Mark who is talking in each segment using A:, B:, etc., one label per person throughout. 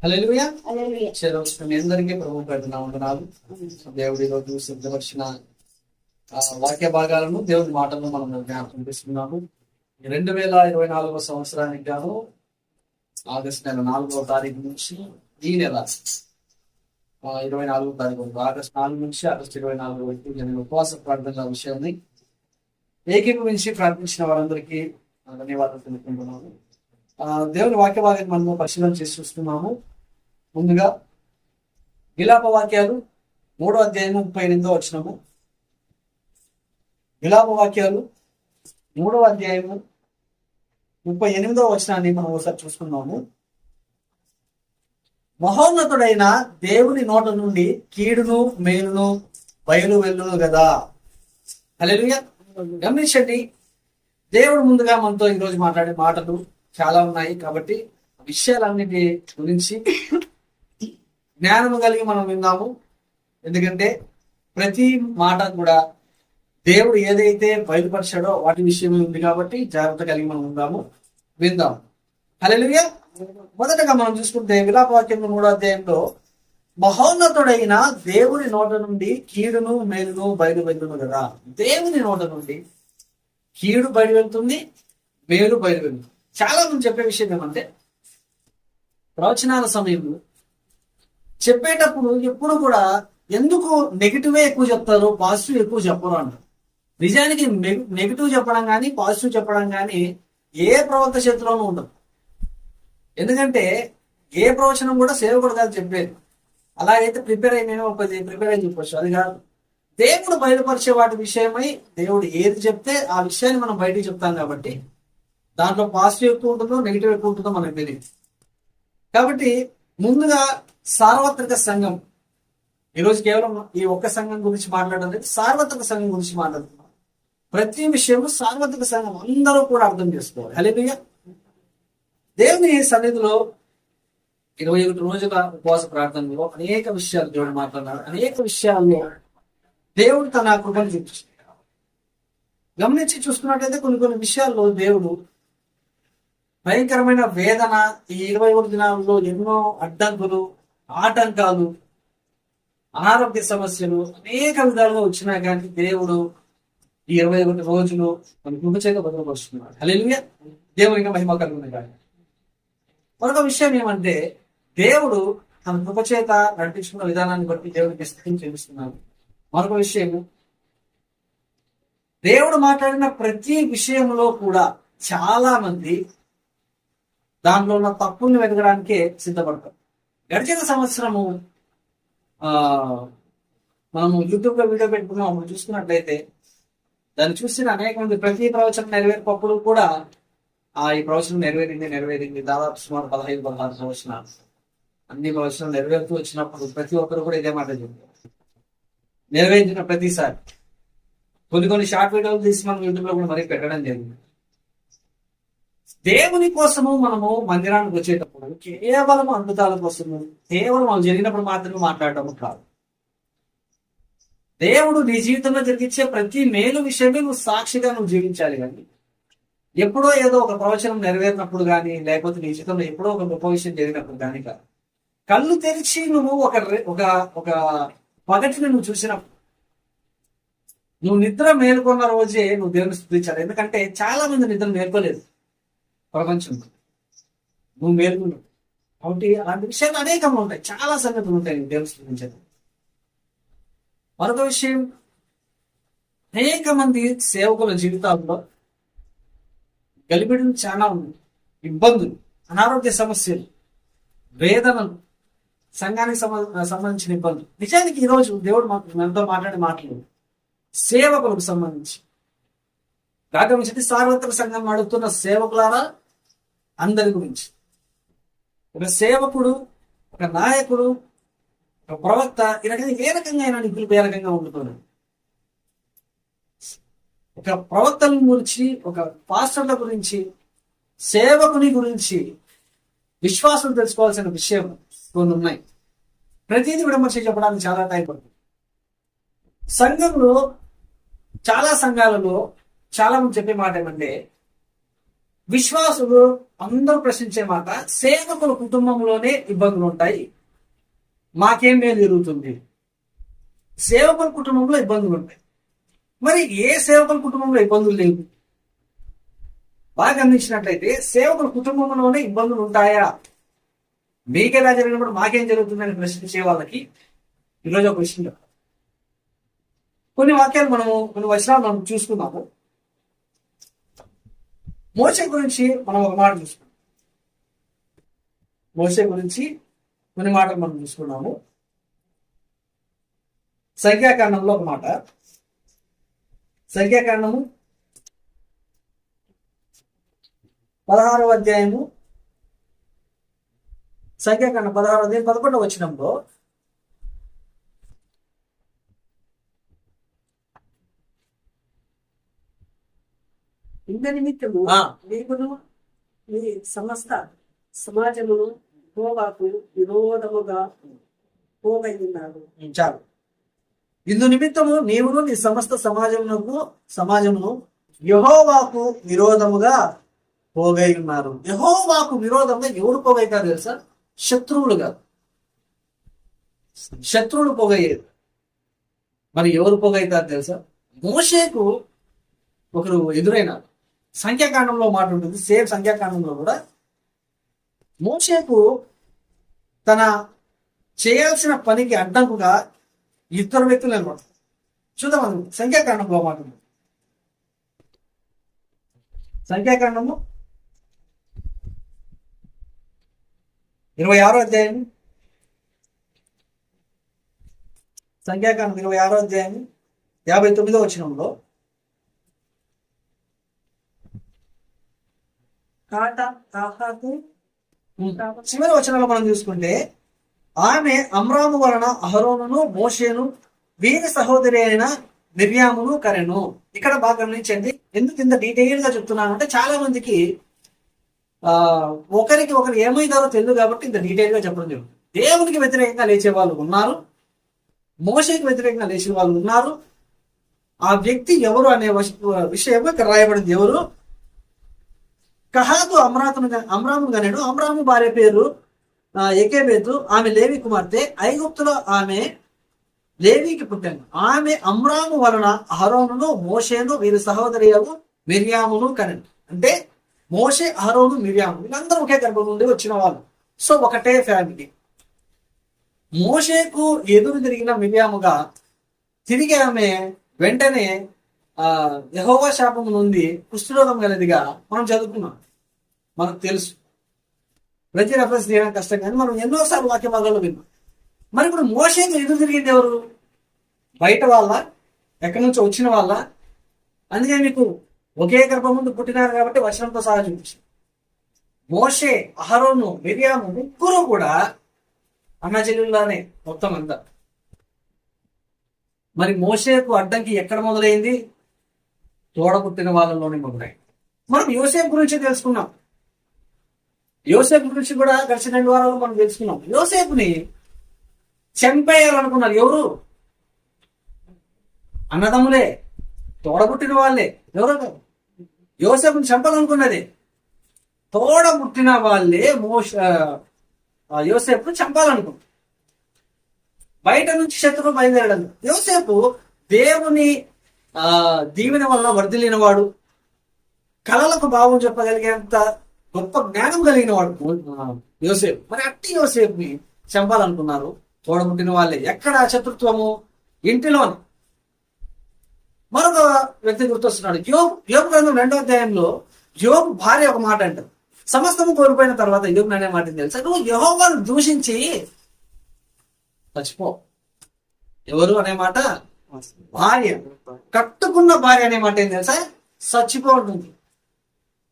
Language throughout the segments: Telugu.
A: హల్లెలూయా. మీ అందరికీ ప్రభు పెడుతున్నా వందనాలు. దేవుడి రోజు సిద్ధపరిచిన వాక్య భాగాలను దేవుడి మాటలను మనం జ్ఞాపకం తీసుకున్నాము. 2024 సంవత్సరానికి గాను ఆగస్టు నెల 4వ తారీఖు నుంచి ఈ నెల 24వ తారీఖు ఆగస్టు 4 నుంచి ఆగస్టు 24 వరకు నేను ఉపవాస ప్రార్థన విషయాన్ని ఏకీభవించి ప్రార్థించిన వారందరికీ ధన్యవాదాలు తెలుపుకుంటున్నాను. దేవుని వాక్య భాగాన్ని మనము పరిశీలన చేసి చూస్తున్నాము. ముందుగా విలాప వాక్యాలు 3వ అధ్యాయము 38వ వచనము. విలాప వాక్యాలు 3వ అధ్యాయము 38వ వచనాన్ని మనం ఒకసారి చూసుకున్నాము. మహోన్నతుడైన దేవుని నోట నుండి కీడును మేలును బయలు వెళ్ళును కదా. హల్లెలూయా. గమనించండి, దేవుడు ముందుగా మనతో ఈరోజు మాట్లాడే మాటలు చాలా ఉన్నాయి. కాబట్టి విషయాలన్నిటి గురించి జ్ఞానము కలిగి మనం విందాము. ఎందుకంటే ప్రతి మాట కూడా దేవుడు ఏదైతే బయలుపరిచాడో వాటి విషయమే ఉంది. కాబట్టి జాగ్రత్త కలిగి మనం విందాం. హల్లెలూయా. మొదటగా మనం చూసుకుంటే విలాపవాక్యం 3వ అధ్యాయంలో మహోన్నతుడైన దేవుని నోట నుండి కీడును మేలును బయలు వెళ్తును కదా. దేవుని నోట నుండి కీడు బయలు వెళ్తుంది, మేలు బయలు వెళ్తుంది. చాలా మంది చెప్పే విషయం ఏమంటే, ప్రవచనాల సమయంలో చెప్పేటప్పుడు ఎప్పుడు కూడా ఎందుకు నెగిటివే ఎక్కువ చెప్తారు, పాజిటివ్ ఎక్కువ చెప్పరు అంటారు. నిజానికి నెగిటివ్ చెప్పడం కానీ పాజిటివ్ చెప్పడం కానీ ఏ ప్రవక్త చేతిలోనూ ఉండదు. ఎందుకంటే ఏ ప్రవచనం కూడా సేవకుడు కాదు చెప్పేది. అలాగైతే ప్రిపేర్ అయి నేను ప్రిపేర్ అయి చెప్పొచ్చు, అది కాదు. దేవుడు బయలుపరిచే వాటి విషయమై దేవుడు ఏది చెప్తే ఆ విషయాన్ని మనం బయటికి చెప్తాం. కాబట్టి దాంట్లో పాజిటివ్ ఎక్కువ ఉంటుందో నెగిటివ్ ఎక్కువ ఉంటుందో మనకు తెలియదు. కాబట్టి ముందుగా సార్వత్రిక సంఘం, ఈరోజు కేవలం ఈ ఒక్క సంఘం గురించి మాట్లాడడం లేదు, సార్వత్రిక సంఘం గురించి మాట్లాడుతున్నాం. ప్రతి విషయం సార్వత్రిక సంఘం అందరూ కూడా అర్థం చేసుకోవాలి. హల్లెలూయా. దేవుని సన్నిధిలో 21 రోజుల ఉపవాస ప్రార్థనలో అనేక విషయాలు దేవుడు మాట్లాడినాడు. అనేక విషయాల్లో దేవుడు తన కృపను చూపించాడు. గమనించి చూసుకున్నట్లయితే కొన్ని విషయాల్లో దేవుడు భయంకరమైన వేదన, ఈ 21 దినాలలో ఎన్నో అడ్డంకులు, ఆటంకాలు, అనారోగ్య సమస్యలు అనేక విధాలుగా వచ్చినా కానీ దేవుడు ఈ 21 రోజులు మన కృప చేత భద్రపరుస్తున్నాడు. హల్లెలూయా. దేవునికి మహిమ కలుగును గాక. మరొక విషయం ఏమంటే, దేవుడు తన కృప చేత నడిపించుకున్న విధానాన్ని బట్టి దేవుడికి స్తుతి చెల్లిస్తున్నాడు. మరొక విషయం, దేవుడు మాట్లాడిన ప్రతి విషయంలో కూడా చాలా మంది దాంట్లో ఉన్న తప్పుల్ని వెతకడానికే సిద్ధపడతాం. గడిచిన సంవత్సరము మనము యూట్యూబ్లో వీడియో పెట్టుకున్నాం. అప్పుడు చూసుకున్నట్లయితే దాన్ని చూసిన అనేక మంది ప్రతి ప్రవచనం నెరవేర్పప్పుడు కూడా ఈ ప్రవచనం నెరవేరింది. దాదాపు సుమారు 15-16 ప్రవచనాలు, అన్ని ప్రవచనాలు నెరవేరుతూ వచ్చినప్పుడు ప్రతి ఒక్కరు కూడా ఇదే మాట చెప్పారు. నెరవేర్చిన ప్రతిసారి కొన్ని షార్ట్ వీడియోలు తీసి మనం యూట్యూబ్లో కూడా మరీ పెట్టడం జరిగింది. దేవుని కోసము మనము మందిరానికి వచ్చేటప్పుడు కేవలం అద్భుతాల కోసము, కేవలం అవి జరిగినప్పుడు మాత్రమే మాట్లాడటం కాదు. దేవుడు నీ జీవితంలో జరిగించే ప్రతి మేలు విషయమే నువ్వు సాక్షిగా జీవించాలి. కానీ ఎప్పుడో ఏదో ఒక ప్రవచనం నెరవేరినప్పుడు కానీ, లేకపోతే నీ జీవితంలో ఎప్పుడో ఒక గొప్ప విషయం జరిగినప్పుడు కానీ కాదు. కళ్ళు తెరిచి నువ్వు ఒక పగటిని నువ్వు చూసినప్పుడు, నువ్వు నిద్ర మేల్కొన్న రోజే నువ్వు దేవుని స్తుతించాలి. ఎందుకంటే చాలా మంది నిద్ర మేల్కోలేదు ప్రపంచంలో, నువ్వు మేల్కొన్నావు. కాబట్టి అలాంటి విషయాలు అనేకంగా ఉంటాయి, చాలా సంగతులు ఉంటాయి దేవుని స్తుతించేది. మరొక విషయం, అనేక మంది సేవకుల జీవితాల్లో గలిబిడులు చాలా ఉన్నాయి. ఇబ్బందులు, అనారోగ్య సమస్యలు, వేదనలు, సంఘానికి సంబంధించిన ఇబ్బందులు. నిజానికి ఈరోజు దేవుడు మనతో మాట్లాడే మాటలు సేవకులకు సంబంధించి రాగమించి సార్వత్రిక సంఘం నడుపుతున్న సేవకులారా అందరి గురించి. ఒక సేవకుడు, ఒక నాయకుడు, ఒక ప్రవక్త ఈ రకంగా ఏ రకంగా అయినా నిధులు ఏ రకంగా ఉంటున్నాడు. ఒక ప్రవక్తల గురించి, ఒక పాస్టర్ల గురించి, సేవకుని గురించి విశ్వాసం తెలుసుకోవాల్సిన విషయం కొన్ని ఉన్నాయి. ప్రతిదీ విడమర్చి చెప్పడానికి చాలా టైం పడుతుంది. సంఘంలో చాలా సంఘాలలో చాలా మంది చెప్పే మాట ఏమంటే, విశ్వాసులు అందరూ ప్రశ్నించే మాట, సేవకుల కుటుంబంలోనే ఇబ్బందులు ఉంటాయి, మాకేం మేలు జరుగుతుంది? సేవకుల కుటుంబంలో ఇబ్బందులు ఉంటాయి. మరి ఏ సేవకుల కుటుంబంలో ఇబ్బందులు లేవు? బాగా గమనించినట్లయితే సేవకుల కుటుంబంలోనే ఇబ్బందులు ఉంటాయా? మీకెలా జరిగినప్పుడు మాకేం జరుగుతుందని ప్రశ్నించే వాళ్ళకి ఈరోజు ఒక విషయం చెప్తాం. కొన్ని వాక్యాలు కొన్ని వచనాలు మనం చూసుకున్నాము. మోషే గురించి మనం ఒక మాట చూసుకున్నాం. మోషే గురించి కొన్ని మాటలు మనం చూసుకున్నాము. సంఖ్యాకాండంలో ఒక మాట, సంఖ్యాకాండము 16వ అధ్యాయము, సంఖ్యాకాండం 16వ అధ్యాయం 11వ వచనంలో
B: ఇంత నిమిత్తము దేవుడు మీ సమస్త సమాజమును యెహోవాకు విరోధముగా పోగై ఉన్నారు.
A: చాలు. ఇందు నిమిత్తము నీవును నీ సమస్త సమాజమును యెహోవాకు విరోధముగా పోగై ఉన్నారు. యెహోవాకు విరోధంగా ఎవరు పోగైతారు తెలుసా? శత్రువులు కాదు, శత్రువులు పోగయ్యేది. మరి ఎవరు పోగైతారు తెలుసా? మోషేకు ఒకరు ఎదురైనారు. సంఖ్యాకాండంలో మాట ఉంటుంది, సేమ్ సంఖ్యాకాండంలో కూడా మోషేకు తన చేయాల్సిన పనికి అడ్డంకుగా ఇద్దరు వ్యక్తులు నిలబడతారు. చూద్దాం, సంఖ్యాకాండంలో మాట ఉంది. సంఖ్యాకాండము 26వ అధ్యాయం, సంఖ్యాకాండం 26వ అధ్యాయం 59వ వచనంలో చివరి వచనంలో మనం చూసుకుంటే, ఆమె అమ్రాము వలన అహరోనును మోషేను వీరి సహోదరి అయిన మిర్యామును కరెను. ఇక్కడ బాగా గమనించండి. ఎందుకు ఇంత డీటెయిల్ గా చెప్తున్నానంటే చాలా మందికి ఒకరికి ఒకరు ఏమైందారో తెలియదు కాబట్టి ఇంత డీటెయిల్ గా చెప్పడం జరుగుతుంది. దేవునికి వ్యతిరేకంగా లేచే వాళ్ళు ఉన్నారు, మోషేకి వ్యతిరేకంగా లేచే వాళ్ళు ఉన్నారు. ఆ వ్యక్తి ఎవరు అనే విషయం ఇక్కడ రాయబడింది. ఎవరు? కహాతు అమ్రాము గనెడు. అమ్రాము భార్య పేరు ఎకేబెతు. ఆమె లేవి కుమార్తె. ఐగుప్తులో ఆమె లేవికి పుట్టాను. ఆమె అమ్రాము వలన అహరోనును మోషేను వీరి సహోదరి మిర్యామును కనెను. అంటే మోషే, అహరోను, మిర్యాము వీళ్ళందరూ ఒకే గర్భం నుండి వచ్చిన వాళ్ళు. సో ఒకటే ఫ్యామిలీ. మోషేకు ఎదురు తిరిగిన మిర్యాముగా తిరిగి ఆమె వెంటనే యెహోవా శాపం నుండి కుష్ఠరోగం గలదిగా మనం చదువుకున్నాం, మనకు తెలుసు. ప్రతి రెఫరెన్స్ చేయడం కష్టం, కానీ మనం ఎన్నోసార్లు వాక్య భాగాల్లో విన్నాం. మరి ఇప్పుడు మోషేకు ఎదురు తిరిగింది ఎవరు? బయట వాళ్ళ, ఎక్కడి నుంచి వచ్చిన వాళ్ళ? అందుకే మీకు ఒకే గర్భం ముందు పుట్టినారు కాబట్టి వచనంతో సహా చూపించారు. మోషే, అహరోను, మిర్యాము ముగ్గురు కూడా అన్నచెల్లెల్లానే మొత్తం అంతా. మరి మోషేకు అడ్డంకి ఎక్కడ మొదలైంది? తోడబుట్టిన వాళ్ళలోనే మొదలైంది. మనం యోసేపు గురించి తెలుసుకున్నాం. యోసేపు గురించి కూడా గడిచిన 2 వారాలు మనం తెలుసుకున్నాం. యోసేపుని చంపేయాలనుకున్నారు. ఎవరు? అన్నదమ్ములే, తోడబుట్టిన వాళ్ళే. ఎవరు? యోసేపుని చంపాలనుకున్నది తోడబుట్టిన వాళ్ళే. యోసేపును చంపాలనుకున్నారు. బయట నుంచి శత్రువు బయలుదేరడం. యోసేపు దేవుని దీవెన వలన వర్ధిల్లిన వాడు, కళలకు భావం చెప్పగలిగేంత గొప్ప జ్ఞానం కలిగిన వాడు యోసేపు. మరి అట్టి యోసేపుని చంపాలనుకున్నారు తోడబుట్టిన వాళ్ళే. ఎక్కడ శత్రుత్వము? ఇంటిలోని. మరొక వ్యక్తి గుర్తొస్తున్నాడు. యోబు గ్రంథం 2వ అధ్యాయంలో యోబు భార్య ఒక మాట అంటారు. సమస్తము కోల్పోయిన తర్వాత యోబు అనే మాట తెలుసా? నువ్వు యెహోవాను దూషించి చచ్చిపో. ఎవరు అనే మాట? భార్య. కట్టుకున్న భార్య అనే మాట ఏం తెలుసా? చచ్చిపో ఉంటుంది.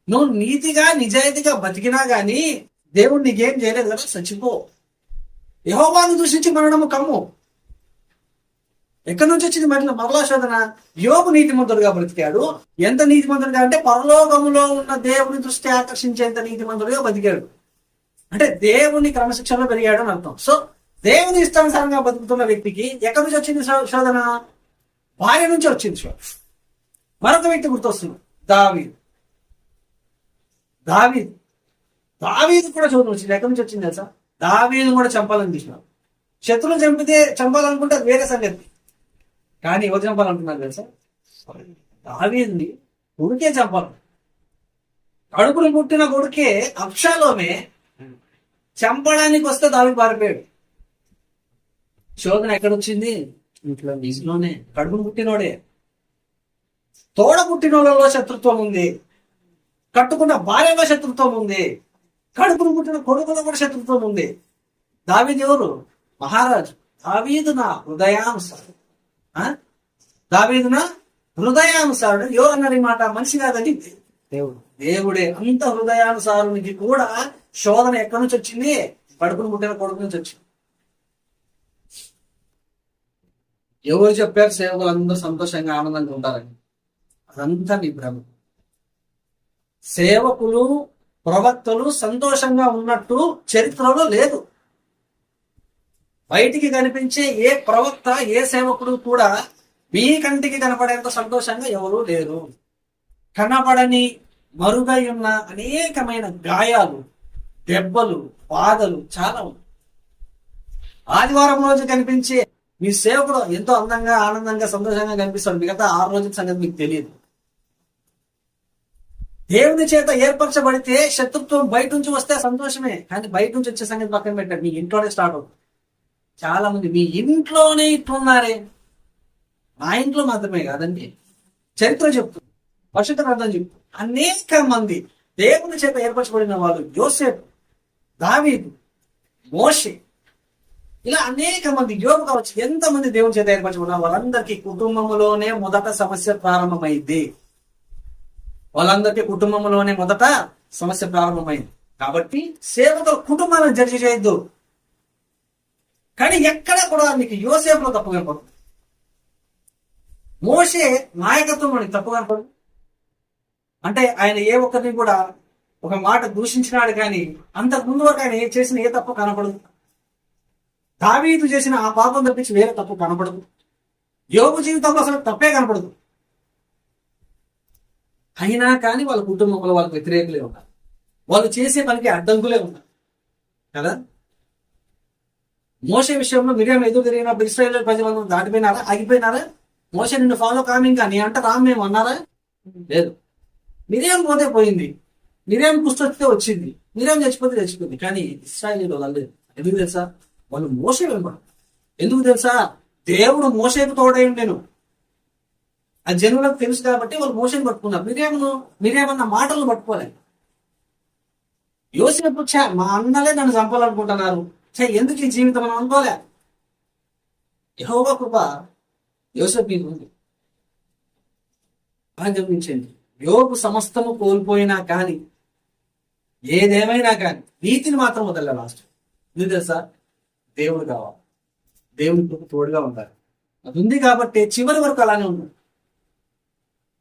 A: నువ్వు నీతిగా నిజాయితీగా బతికినా గానీ దేవుడు నీకేం చేయలేదు కదా, చచ్చిపో. యెహోవాను దూషించి మరణము కమ్ము. ఎక్కడి నుంచి వచ్చింది మరలా శోధన? యోబు నీతిమంతుడుగా బ్రతికాడు. ఎంత నీతిమంతుడుగా అంటే పరలోకములో ఉన్న దేవుని దృష్టి ఆకర్షించేంత నీతిమంతుడుగా బతికాడు. అంటే దేవుని క్రమశిక్షణలో పెరిగాడు అని అర్థం. సో దేవుని ఇష్టానుసారంగా బతుకుతున్న వ్యక్తికి ఎక్కడి నుంచి వచ్చింది శోధన? భార్య నుంచి వచ్చింది శోధన. మరొక వ్యక్తి గుర్తొస్తుంది, దావీదు. దావీదు దావీదు కూడా శోధన వచ్చింది. ఎక్కడి నుంచి వచ్చింది తెలుసా? దావీదు కూడా చంపాలని చూసినారు. శత్రువులు చంపాలనుకుంటే అది వేరే సంగతి, కానీ ఎవరు చంపాలనుకున్నారు తెలుసా? దావీదుని కొడుకే చంపాలి. కడుపును పుట్టిన కొడుకే అబ్షాలోమే చంపడానికి వస్తే దావీదు పారిపోయాడు. శోధన ఎక్కడొచ్చింది? ఇంట్లోనే. కడుపును పుట్టినోడే. తోడ పుట్టినోళ్ళలో శత్రుత్వం ఉంది, కట్టుకున్న భార్యలో శత్రుత్వం ఉంది, కడుపును పుట్టిన కొడుకులో కూడా శత్రుత్వం ఉంది. దావీదు ఎవరు? మహారాజు. దావీదు నా హృదయానుసారుడు. దావీదు నా హృదయానుసారుడు. ఎవరు అన్నారు ఈ మాట? మనిషి కాదండి, దేవుడే. అంత హృదయానుసారునికి కూడా శోధన ఎక్కడి నుంచి వచ్చింది? కడుపును పుట్టిన కొడుకు నుంచి వచ్చింది. ఎవరు చెప్పారు సేవకులు అందరూ సంతోషంగా ఆనందంగా ఉంటారని? అదంతా నీ భ్రమ. సేవకులు ప్రవక్తలు సంతోషంగా ఉన్నట్టు చరిత్రలో లేదు. బయటికి కనిపించే ఏ ప్రవక్త ఏ సేవకుడు కూడా మీ కంటికి కనపడేంత సంతోషంగా ఎవరూ లేరు. కనపడని మరుగై ఉన్న అనేకమైన గాయాలు, దెబ్బలు, బాధలు చాలా ఉన్నాయి. ఆదివారం రోజు కనిపించే మీ సేవకుడు ఎంతో అందంగా ఆనందంగా సంతోషంగా కనిపిస్తాడు, మిగతా 6 రోజుల సంగతి మీకు తెలియదు. దేవుని చేత ఏర్పరచబడితే శత్రుత్వం బయట నుంచి వస్తే సంతోషమే, కానీ బయట నుంచి వచ్చే సంగతి పక్కన పెట్టండి, మీ ఇంట్లోనే స్టార్ట్ అవుతుంది. చాలా మంది మీ ఇంట్లోనే ఇట్లున్నారే. మా ఇంట్లో మాత్రమే కాదండి, చరిత్ర చెప్తుంది, పరిశుద్ధ గ్రంథం చెప్తుంది. అనేక మంది దేవుని చేత ఏర్పరచబడిన వాళ్ళు, యోసేపు, దావీదు, మోషే, ఇలా అనేక మంది, యోబు కావచ్చు, ఎంతమంది దేవుని చేత ఏర్పరచబడిన వాళ్ళందరికీ కుటుంబంలోనే మొదట సమస్య ప్రారంభమైంది. వాళ్ళందరికీ కుటుంబంలోనే మొదట సమస్య ప్రారంభమైంది. కాబట్టి సేవకుల కుటుంబాలను జడ్జి చేయొద్దు. కానీ ఎక్కడ కూడా మీకు యోసేపులో తప్పు కనపడదు, మోషే నాయకత్వం మనకి తప్పు కనపడదు. అంటే ఆయన ఏ ఒక్కరిని కూడా ఒక మాట దూషించినాడు, కానీ అంతకు ముందు వరకు ఆయన చేసిన ఏ తప్పు కనపడదు. దావీదు చేసిన ఆ పాపం తప్పించి వేరే తప్పు కనపడదు. యోబు జీవితంలో అసలు తప్పే కనపడదు. అయినా కానీ వాళ్ళ కుటుంబంలో వాళ్ళకి వ్యతిరేకులే ఉన్నారు, వాళ్ళు చేసే పనికి అడ్డంకులే ఉన్నారు కదా. మోషే విషయంలో మిరియాం ఎదురు తిరిగినప్పుడు ఇశ్రాయేలు ప్రజలందరూ దాటిపోయినారా? ఆగిపోయినారా? మోషే నిన్ను ఫాలో కామి, ఇంకా నీ అంట రామ్ మేము అన్నారా? లేదు. మిరియాం పోతే పోయింది, మిరియాం కుష్ఠొస్తే వచ్చింది, మిరియాం చచ్చిపోతే చచ్చిపోయింది, కానీ ఇశ్రాయేలు వాళ్ళు ఎందుకు తెలుసా? వాళ్ళు మోషే వెంబడు. ఎందుకు తెలుసా? దేవుడు మోషేకు తోడై ఉండేను, ఆ జనులకు తెలుసు కాబట్టి వాళ్ళు మోషేని పట్టుకున్నారు. మిరియామన్న మాటలు పట్టుకోలేదు. యోసేపు మా అన్నలే నన్ను చంపాలనుకుంటున్నారు, ఎందుకు ఈ జీవితం అని అనుకోలే. యెహోవా కృప యోసేపు మీద ఉంది. అని గమనించండి, యోబు సమస్తము కోల్పోయినా కానీ, ఏదేమైనా కానీ నీతిని మాత్రం వదలలే. లాస్ట్ ఎందుకు తెలుసా? దేవుడు కావాలి, దేవుడికి తోడుగా ఉండాలి. అది ఉంది కాబట్టి చివరి వరకు అలానే ఉంది.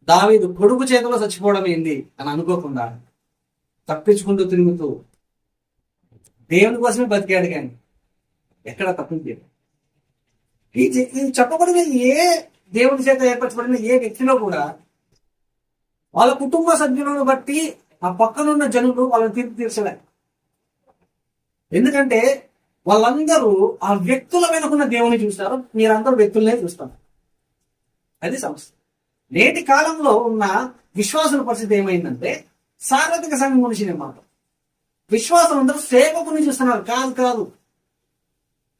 A: దావీదు కొడుకు చేతిలో చచ్చిపోవడం ఏంది అని అనుకోకుండా తప్పించుకుంటూ తిరుగుతూ దేవుని కోసమే బతికాడు, కానీ ఎక్కడ తప్పించాడు. ఇది చెప్పబడిన ఏ దేవుని చేత ఏర్పరచబడిన ఏ వ్యక్తిలో కూడా వాళ్ళ కుటుంబ సభ్యులను బట్టి ఆ పక్కనున్న జనులు వాళ్ళని తీర్చలే. ఎందుకంటే వాళ్ళందరూ ఆ వ్యక్తుల వెనుకున్న దేవుని చూస్తారు, మీరందరూ వ్యక్తులనే చూస్తారు. అది సమస్య. నేటి కాలంలో ఉన్న విశ్వాసుల పరిస్థితి ఏమైందంటే, సార్వత్రిక సంఘం గురించి నేను మాట, విశ్వాసం అందరూ సేవకుని చూస్తున్నారు. కాదు,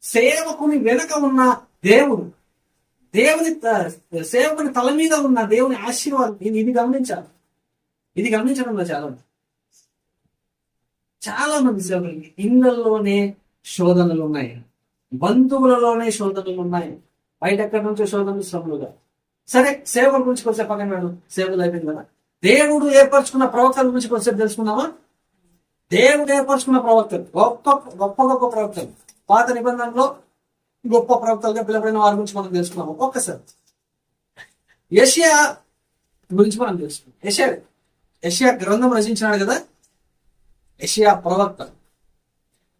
A: సేవకుని వెనక ఉన్న దేవుడు, దేవుని సేవకుని తల మీద ఉన్న దేవుని ఆశీర్వాదం. ఇది గమనించాలి. ఇది గమనించడంలో చాలా మంది సేవకులకి ఇళ్లలోనే శోధనలు ఉన్నాయి, బంధువులలోనే శోధనలు ఉన్నాయి, బయట ఎక్కడి నుంచో శోధనలు శ్రమలుగా. సరే, సేవకుల గురించి కొంచెం పక్కన వాడు, సేవలు అయిపోయింది కదా. దేవుడు ఏర్పరచుకున్న ప్రవక్తల గురించి కొంచెం తెలుసుకున్నావా? దేవుడు ఏర్పరచుకున్న ప్రవక్తలు, గొప్ప ప్రవక్తలు, పాత నిబంధనలో గొప్ప ప్రవక్తలుగా పిలవబడిన వారి గురించి మనం తెలుసుకున్నాము. ఒక్కసారి యెషయా గురించి మనం తెలుసుకున్నాం. యెషయా గ్రంథం రచించినాడు కదా. యెషయా ప్రవక్త,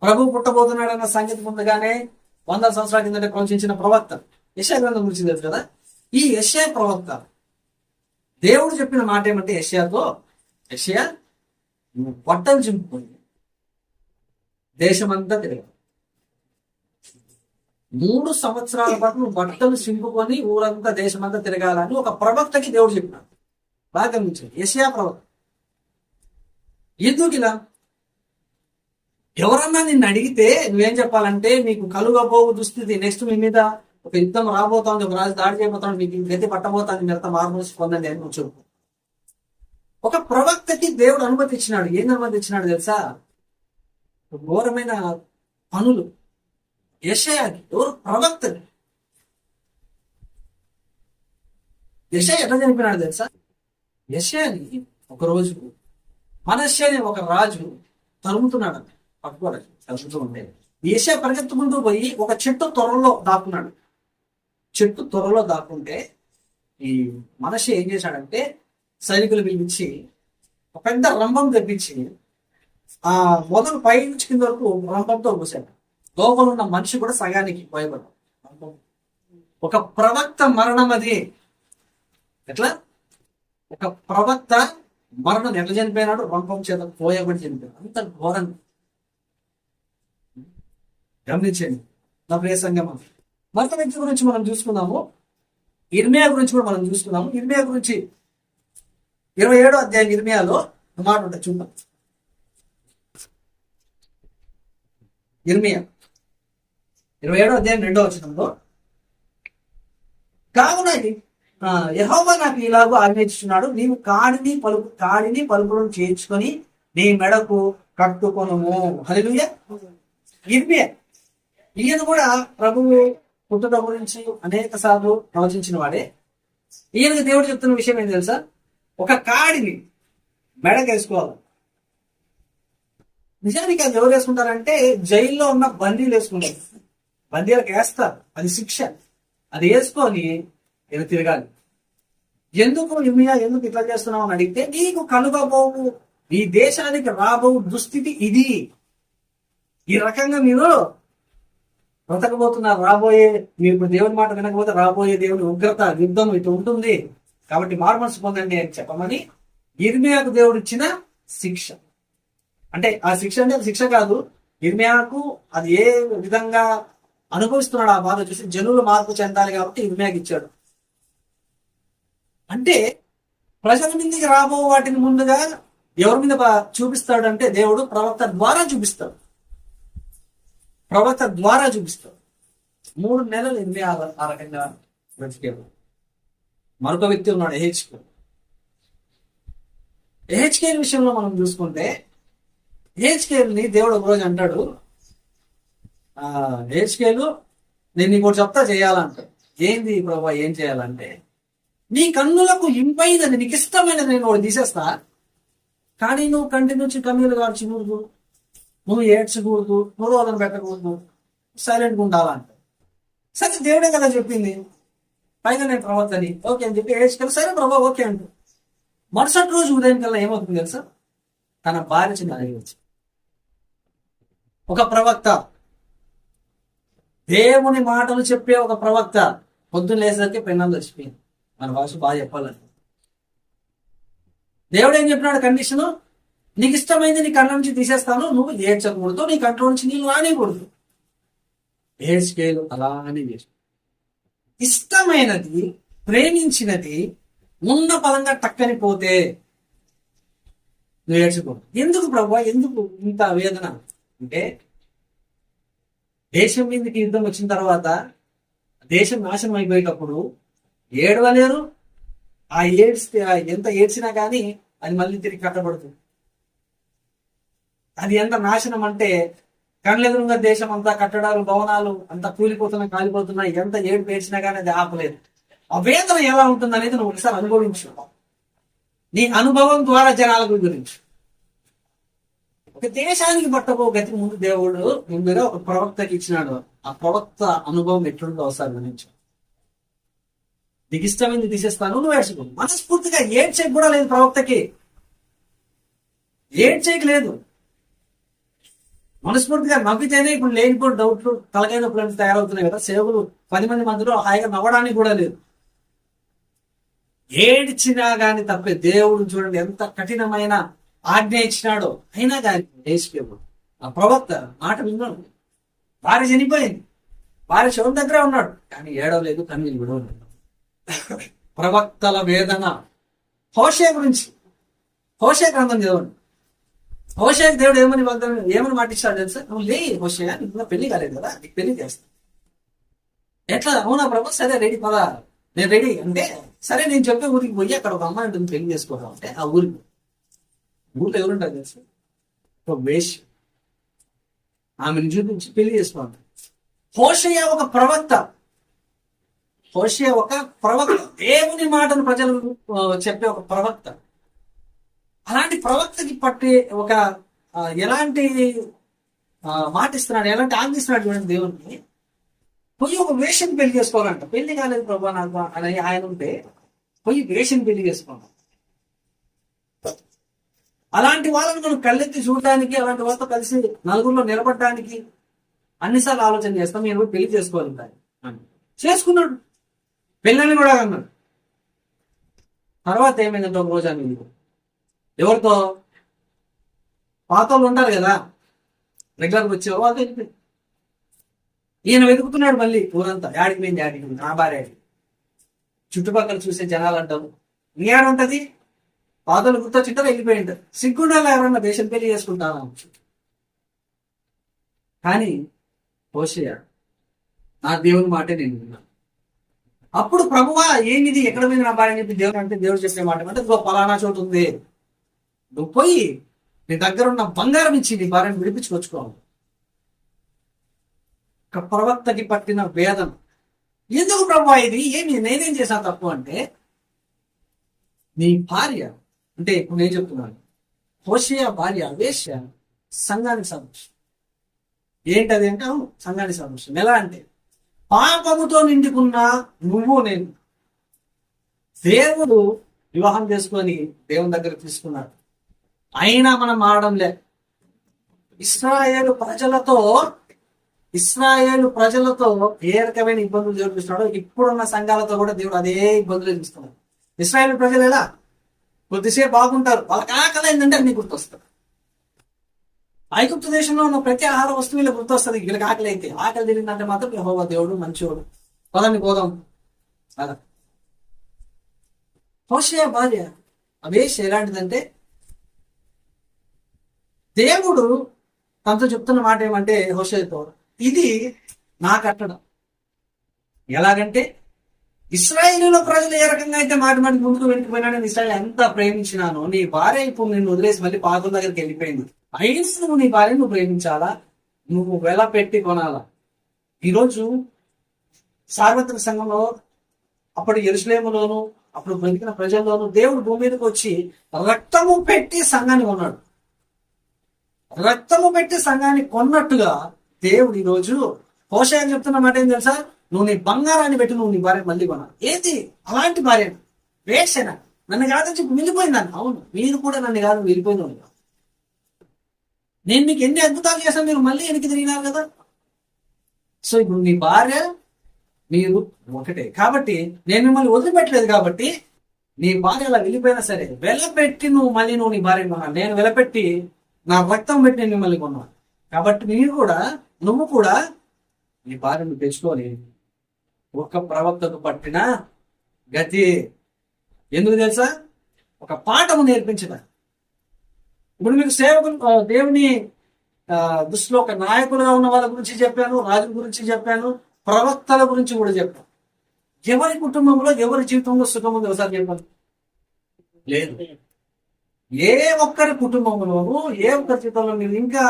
A: ప్రభు పుట్టబోతున్నాడన్న సంగతి ముందుగానే 100 సంవత్సరాల కిందట ప్రవచించిన ప్రవక్త. యెషయా గ్రంథం గురించి తెలుసు కదా. ఈ యెషయా ప్రవక్త దేవుడు చెప్పిన మాట ఏమంటే, యెషయా నువ్వు బట్టలు చింపుకొని దేశమంతా తిరగాలి. 3 సంవత్సరాల పాటు నువ్వు బట్టలు చింపుకొని ఊరంతా దేశమంతా తిరగాలని ఒక ప్రవక్తకి దేవుడు చెప్పినాడు. బాగా గమనించండి, యెషయా ప్రవక్త. ఎందుకు ఇలా? ఎవరన్నా నిన్ను అడిగితే నువ్వేం చెప్పాలంటే, మీకు కలుగబోవు దుస్థితి, నెక్స్ట్ మీ మీద ఒక యుద్ధం రాబోతోంది, ఒక రాజు దాడి చేయబోతాడు, మీకు గతి పట్టబోతాను, మీరంతా మార్మోసి పొందండి అని నువ్వు చెప్పు. ఒక ప్రవక్తకి దేవుడు అనుమతి ఇచ్చినాడు. ఏం అనుమతి ఇచ్చినాడు తెలుసా? ఘోరమైన పనులు. యెషయాకి ఎవరు? ప్రవక్తని. యెషయా ఎట్లా చనిపోయినాడు తెలుసా? యెషయాని ఒకరోజు మనష్య అనే ఒక రాజు తరుముతున్నాడు, పట్టుకోరాజు తరుముతూ ఉంటే యెషయా పరిగెత్తుకుంటూ పోయి ఒక చెట్టు త్వరలో దాక్కున్నాడు. చెట్టు త్వరలో దాక్కుంటే ఈ మనష్య ఏం చేశాడంటే, సైనికులు పిలిపించి ఒక పెద్ద రంభం తెప్పించి ఆ మొదలు పై నుంచి కింద వరకు రంభంతో కూసాడు. లోపల ఉన్న మనిషి కూడా సగానికి భయపడ్డాడు. ఒక ప్రవక్త మరణం అది. ఎట్లా? ఒక ప్రవక్త మరణం ఎట్లా చనిపోయినాడు? రంభం చేత పోయబడి చనిపోయాడు. అంత ఘోరంగా. గమనించండి నా ప్రియ సంగమా. మరొక వ్యక్తి గురించి మనం చూసుకున్నాము, ఇర్మియా గురించి కూడా మనం చూసుకున్నాము. ఇర్మియా గురించి 27వ అధ్యాయం ఇర్మియాలో మాట ఉంటుంది, చూద్దాం. ఇర్మియా 27వ అధ్యాయం 2వ వచనంలో, కావున యెహోవా నాకు ఇలాగూ ఆజ్ఞించుచున్నాడు, నీవు కాడిని పలుపులను చేర్చుకొని నీ మెడకు కట్టుకొనుము. హల్లెలూయా. ఇర్మియా ఈయన కూడా ప్రభువు పుట్టుట గురించి అనేక సార్లు ప్రవచించిన వాడే. ఈయనకు దేవుడు చెప్తున్న విషయం ఏంటి తెలుసా? ఒక కాడిని మెడకేసుకోవాలి. నిజానికి అది ఎవరు వేసుకుంటారంటే, జైల్లో ఉన్న బందీలు వేసుకుంటారు. బందీలకు వేస్తారు, అది శిక్ష. అది వేసుకొని ఇలా తిరగాలి. ఎందుకు ఇర్మియా ఎందుకు ఇట్లా చేస్తున్నావు అని అడిగితే, నీకు కలుగబోవు, ఈ దేశానికి రాబోవు దుస్థితి ఇది. ఈ రకంగా మీరు బ్రతకబోతున్నారు. మీరు ఇప్పుడు దేవుని మాట వినకపోతే రాబోయే దేవుని ఉగ్రత, యుద్ధం ఇటు ఉంటుంది. కాబట్టి మార్మల్స్ పొందండి అని చెప్పమని ఇర్మియాకు దేవుడు ఇచ్చిన శిక్ష. అంటే ఆ శిక్ష అంటే అది శిక్ష కాదు, ఇర్మియాకు అది ఏ విధంగా అనుభవిస్తున్నాడు ఆ బాధ చూసి జనులు మార్పు చెందాలి కాబట్టి ఇర్మియాకి ఇచ్చాడు. అంటే ప్రజల మీదకి రాబో వాటిని ముందుగా ఎవరి మీద చూపిస్తాడు అంటే, దేవుడు ప్రవక్త ద్వారా చూపిస్తాడు. ప్రవక్త ద్వారా చూపిస్తాడు. 3 నెలలు ఇర్మియా ఆ రకంగా బ్రతికాడు. మరొక వ్యక్తి ఉన్నాడు, ఎహెచ్కేల్ విషయంలో మనం చూసుకుంటే, ఎహెచ్కేల్ని దేవుడు ఒకరోజు అంటాడు, ఎహెచ్కేలు నేను నీకు చెప్తా చేయాలంటాడు. ఏంది ప్రభా ఏం చేయాలంటే, నీ కన్నులకు ఇంపైనది, నీకు ఇష్టమైనది నేను ఒకటి తీసేస్తా, కానీ నువ్వు కంటి నుంచి కన్నీళ్ళు కార్చకూడదు, నువ్వు ఏడ్చకూడదు, నువ్వు రోదన పెట్టకూడదు, సైలెంట్గా ఉండాలంట. సరే దేవుడే కదా చెప్పింది, పైగా నేను ప్రవక్తని ఓకే అని చెప్పి ఏడ్చుకెళ్ళి సరే ప్రభా ఓకే అంటూ మరుసటి రోజు ఉదయం కల్లా ఏమవుతుంది తెలుసా? తన భార్య చిన్న అడగవచ్చు. ఒక ప్రవక్త, దేవుని మాటలు చెప్పే ఒక ప్రవక్త పొద్దున్న లేసేసరికి పెన్నాలు చచ్చిపోయింది. మన భాష బాగా చెప్పాలని దేవుడు ఏం చెప్పినాడు కండిషను? నీకు ఇష్టమైంది నీ కళ్ళ నుంచి తీసేస్తాను, నువ్వు ఏడ్చకూడదు, నీ కంట్లో నుంచి నీళ్ళు రానికూడదు. ఏడ్చుకేలు అలానే చేసి ఇష్టమైనది, ప్రేమించినది ఉన్న పదంగా టక్కని పోతే నువ్వు ఏడ్చుకోడు. ఎందుకు ప్రభా, ఎందుకు ఇంత వేదన అంటే, దేశం మీదకి యుద్ధం వచ్చిన తర్వాత దేశం నాశనం అయిపోయేటప్పుడు ఏడవలేరు. ఆ ఏడ్స్తే ఎంత ఏడ్చినా కానీ అది మళ్ళీ తిరిగి కట్టబడుతుంది. అది ఎంత నాశనం అంటే, కళ్ళెదురుగా దేశం అంతా కట్టడాలు, భవనాలు అంతా కూలిపోతున్నాయి, కాలిపోతున్నాయి. ఎంత ఏడుపు ఏడ్చినా కానీ అది ఆపలేదు. ఆ వేదన ఎలా ఉంటుంది అనేది నువ్వు ఒకసారి అనుభవించు. నీ అనుభవం ద్వారా జనాలకు గురించి ఒక దేశానికి పట్టబో గతి ముందు దేవుడు ముందుగా ఒక ప్రవక్తకి ఇచ్చినాడు. ఆ ప్రవక్త అనుభవం ఎట్లుందో ఒకసారి గురించి. నీకు ఇష్టమైంది తీసేస్తాను, నువ్వు ఏడ్చుకో. మనస్ఫూర్తిగా ఏడ్చేకి కూడా లేదు ప్రవక్తకి, ఏడ్చేకి లేదు. మనస్ఫూర్తిగా నవ్వితేనే ఇప్పుడు లేనిపోయిన డౌట్లు, తలకాయ నొప్పులు తయారవుతున్నాయి కదా. సేవకులు 10 మంది మధ్యలో హాయిగా నవ్వడానికి కూడా లేదు. ఏడ్చినా గాని తప్పే. దేవుడు చూడండి ఎంత కఠినమైన ఆజ్ఞ ఇచ్చినాడో అయినా కానీ యేసుప్రభు ఆ ప్రవక్త మాట విన్నాడు. భార్య చనిపోయింది, భార్య శవం దగ్గర ఉన్నాడు, కానీ ఏడవలేదు, కన్నీళ్ళు విడవలేదు. ప్రవక్తల వేదన. హోషేయ గురించి, హోషేయ గ్రంథం చదవండి. హోషేయకు దేవుడు ఏమని మాటిస్తాడు తెలుసా? నువ్వు లే హోషేయ, నీకు పెళ్లి కాలేదు కదా, నీకు పెళ్లి చేస్తా. ఎట్లా? అవునా ప్రభు, సరే రెడీ పదా, నేను రెడీ అంటే, సరే నేను చెప్పే ఊరికి పోయి అక్కడ ఒక అమ్మాయి ఉంటుంది పెళ్లి చేసుకోవడం అంటే, ఆ ఊరికి ఊళ్ళో ఎవరుంటారు తెలుసు? ఒక వేష్, ఆమెను చూపించి పెళ్లి చేసుకోవాలి. హోషేయ ఒక ప్రవక్త, హోషేయ ఒక ప్రవక్త, దేవుని మాటను ప్రజలకు చెప్పే ఒక ప్రవక్త. అలాంటి ప్రవక్తకి పట్టి ఒక ఎలాంటి మాట ఇస్తున్నాడు, ఎలాంటి ఆజ్ఞ ఇస్తున్నాడు చూడండి దేవునికి. పోయి ఒక వేషం పెళ్లి చేసుకోవాలంట. పెళ్లి కాలేదు ప్రభా నాకు అని ఆయన ఉంటే పోయి వేషం పెళ్లి చేసుకోవాలి. అలాంటి వాళ్ళని మనం కళ్ళెత్తి చూడడానికి, అలాంటి వాళ్ళతో కలిసి నలుగురిలో నిలబడడానికి అన్నిసార్లు ఆలోచన చేస్తాం. మీరు పెళ్లి చేసుకోవాలి అని చేసుకున్నాడు, పెళ్ళని కూడా అన్నాడు. తర్వాత ఏమైందంటే ఒక రోజు అని ఎవరితో పాత వాళ్ళు ఉంటారు కదా, రెగ్యులర్గా వచ్చే వాళ్ళు వెళ్ళిపోయింది. ఈయన వెతుకుతున్నాడు మళ్ళీ ఊరంతా, యాడికి పోయింది నా భార్య. చుట్టుపక్కల చూసే జనాలు అంటారు నీ ఆడ ఉంటది, పాతలు గుర్తొచ్చింటారు, వెళ్ళిపోయింది. సిగ్గుండాలి ఎవరన్నా దేశం పెళ్లి చేసుకుంటాను. కానీ హోషేయ నా దేవుని మాటే నేను విన్నాను. అప్పుడు ప్రభువా ఏమిది, ఎక్కడ పోయింది నా భార్య అని చెప్పి దేవుడు అంటే, దేవుడు చెప్పే మాట అంటే, పలానా చోటు ఉంది, నువ్వు పోయి నీ దగ్గర ఉన్న బంగారం ఇచ్చి నీ భార్యను విడిపించుకొచ్చుకోవాలి. ఒక ప్రవక్తకి పట్టిన వేదన. ఎందుకు ప్రభు ఇది, ఏమి నేనేం చేశా తప్పు అంటే, నీ భార్య అంటే ఇప్పుడు నేను చెప్తున్నాను, హోషేయ భార్య వేశ్య సంఘానికి సాదృశ్యం. ఏంటది అంటే, అవును సంఘానికి సాదృశ్యం. ఎలా అంటే, పాపముతో నిండుకున్న నువ్వు నేను, దేవుడు వివాహం చేసుకొని దేవుని దగ్గర తీసుకున్నాడు, అయినా మనం మారడం లే. ఇశ్రాయేలు ప్రజలతో ఏ రకమైన ఇబ్బందులు చూపిస్తున్నాడో ఇప్పుడున్న సంఘాలతో కూడా దేవుడు అదే ఇబ్బందులు చూపిస్తున్నాడు. ఇశ్రాయేలు ప్రజలు ఎలా కొద్దిసేపు బాగుంటారు, వాళ్ళకి ఆకలి ఏంటంటే అన్ని గుర్తొస్తారు. ఐగుప్తు దేశంలో ఉన్న ప్రతి ఆహార వస్తువు వీళ్ళకి గుర్తొస్తుంది. వీళ్ళకి ఆకలి అయితే, ఆకలి తిరిగిందంటే మాత్రం యెహోవా దేవుడు మంచివాడు, పదండి పోదాం అలా. హోషేయ భార్య అవేష్ ఎలాంటిదంటే, దేవుడు తనతో చెప్తున్న మాట ఏమంటే హోషేయతో, ఇది నా కట్టడం. ఎలాగంటే, ఇశ్రాయేలు ప్రజలు ఏ రకంగా అయితే మాటి ముందుకు వెళ్ళిపోయినా ఇశ్రాయేలు ఎంత ప్రేమించినానో, నీ భార్య ఇప్పుడు నిన్ను వదిలేసి మళ్ళీ పాదుల దగ్గరికి వెళ్ళిపోయింది, అయినా నువ్వు నీ భార్యను ప్రేమించాలా, నువ్వు వెల పెట్టి కొనాలా. ఈరోజు సార్వత్రిక సంఘంలో, అప్పుడు యెరూషలేములోను, అప్పుడు బ్రతికిన ప్రజల్లోనూ దేవుడు భూమి మీదకి వచ్చి రక్తము పెట్టి సంఘాన్ని కొన్నాడు. రక్తము పెట్టి సంఘాన్ని కొన్నట్టుగా దేవుడు ఈరోజు హోషేయ చెప్తున్న మాట ఏం తెలుసా? నువ్వు నీ బంగారాన్ని పెట్టి నువ్వు నీ భార్య మళ్ళీ కొనాలి. ఏది అలాంటి భార్య? వేసేనా? నన్ను కాదని చెప్పి వెళ్ళిపోయిందాన్ని. అవును, మీరు కూడా నన్ను కాదు వెళ్ళిపోయింది. నేను మీకు ఎన్ని అద్భుతాలు చేశాను, మీరు మళ్ళీ వెనక్కి తిరిగినారు కదా. సో ఇప్పుడు నీ భార్య మీరు ఒకటే కాబట్టి నేను మిమ్మల్ని వదిలిపెట్టలేదు. కాబట్టి నీ భార్య అలా వెళ్ళిపోయినా సరే వెలపెట్టి నువ్వు నీ భార్యను కొన్నాను. నేను వెలపెట్టి నా రక్తం పెట్టి నేను మిమ్మల్ని కొన్నాను. కాబట్టి నువ్వు కూడా నీ భార్యను తెచ్చుకొని ఒక్క ప్రవక్తకు పట్టిన గతి. ఎందుకు తెలుసా? ఒక పాఠము నేర్పించడం. ఇప్పుడు మీకు సేవకులు, దేవుని దృష్టిలో ఒక నాయకులుగా ఉన్న వాళ్ళ గురించి చెప్పాను, రాజుల గురించి చెప్పాను, ప్రవక్తల గురించి కూడా చెప్పాను. ఎవరి కుటుంబంలో ఎవరి జీవితంలో సుఖం ఉంది ఒకసారి చెప్పాను? లేదు. ఏ ఒక్కరి కుటుంబంలోనూ ఏ ఒక్కరి జీవితంలో మీరు ఇంకా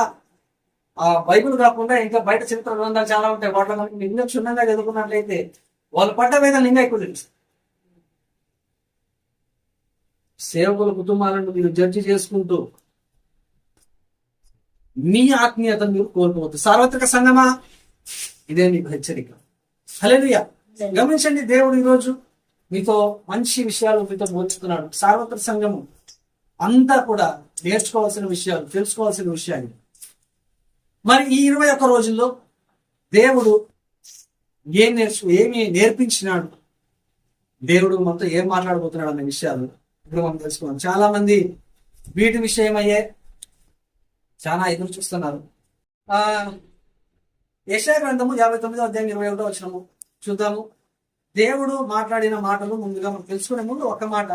A: బైబిల్ కాకుండా ఇంకా బయట చరిత్ర గ్రంథాలు చాలా ఉంటాయి, వాటిలో ఇంకా క్షుణ్ణంగా చదువుకున్నట్లయితే వాళ్ళు పడ్డ వేదనలు ఇంకా ఎక్కువ తెలుసు. సేవకుల కుటుంబాలను మీరు జడ్జి చేసుకుంటూ మీ ఆత్మీయతను మీరు కోల్పోవద్దు. సార్వత్రిక సంఘమా, ఇదే మీకు హెచ్చరిక. హల్లెలూయా. గమనించండి, దేవుడు ఈరోజు మీతో మంచి విషయాలు మీతో బోధిస్తున్నాడు. సార్వత్రిక సంఘము అంతా కూడా నేర్చుకోవాల్సిన విషయాలు, తెలుసుకోవాల్సిన విషయాలు. మరి ఈ 21 రోజుల్లో దేవుడు ఏమి నేర్పించినాడు, దేవుడు మనతో ఏం మాట్లాడబోతున్నాడు అనే విషయాలు ఇప్పుడు మనం తెలుసుకున్నాం. చాలా మంది వీటి విషయమయ్యే చాలా ఎదురు చూస్తున్నారు. యెషయా గ్రంథము 59వ అధ్యాయం 21వ వచనము చూద్దాము. దేవుడు మాట్లాడిన మాటలు ముందుగా మనం తెలుసుకునే ముందు ఒక మాట,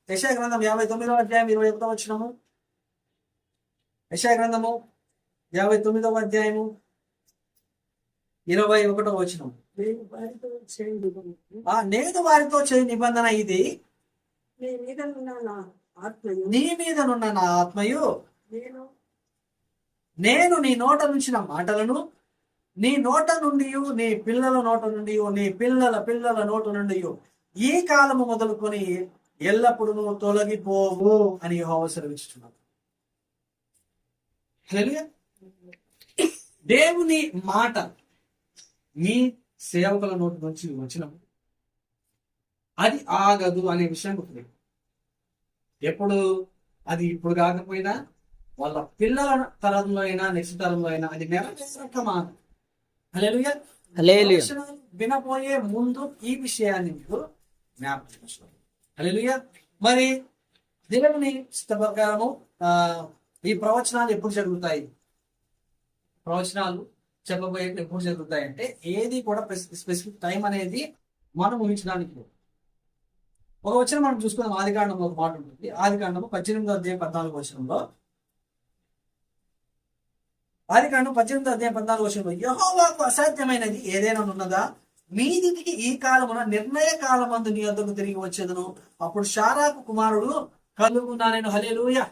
A: యెషయా గ్రంథం 59వ అధ్యాయం 21వ వచనము. యెషయా గ్రంథము 59వ అధ్యాయము 21వ వచనం.
B: నేను వారితో చేయు నిబంధన,
A: నేను వారితో చేయు నిబంధన ఇది,
B: నీ మీదనున్న నా ఆత్మయు,
A: నీ మీదనున్న నా ఆత్మయు,
B: నేను
A: నేను నీ నోట నుంచిన మాటలను నీ నోట నుండి, నీ పిల్లల నోట నుండి, నీ పిల్లల పిల్లల నోట నుండి ఈ కాలము మొదలుకొని ఎల్లప్పుడూ తొలగిపోవు అని యెహోవా సెలవిస్తున్నాడు. హల్లెలూయా. దేవుని మాట మీ సేవకుల నోటి నుంచి వచ్చినప్పుడు అది ఆగదు అనే విషయం గుర్తుంది. ఎప్పుడు అది ఇప్పుడు కాకపోయినా వాళ్ళ పిల్లల తరంలో అయినా నెక్స్ట్ తరంలో అయినా అది నెరవేరక మానదు. హల్లెలూయా. ప్రవచనాలు వినబోయే ముందు ఈ విషయాన్ని మీరు జ్ఞాపకం చేసుకోండి. హల్లెలూయా. మరి దేవుని ఇష్ట ప్రకారము ఈ ప్రవచనాలు ఎప్పుడు జరుగుతాయి, ప్రవచనాలు చెప్పబోయే ఎప్పుడు జరుగుతాయి అంటే ఏది కూడా స్పెసిఫిక్ టైం అనేది మనం ఊహించడానికి లేదు. ఒక వచనం మనం చూసుకుందాం. ఆదికాండంలో ఒక మాట ఉంటుంది. ఆదికాండము 18వ అధ్యాయం 14వ వచనంలో, ఆదికాండం 18వ అధ్యాయం 14వ వచనంలో, యెహోవాకు అసాధ్యమైనది ఏదైనా ఉన్నదా, మీదికి ఈ కాలమున నిర్ణయ కాలమందు నీ వద్దకు తిరిగి వచ్చేదను, అప్పుడు షారాకు కుమారుడు కలుగున్నాను. హల్లెలూయా.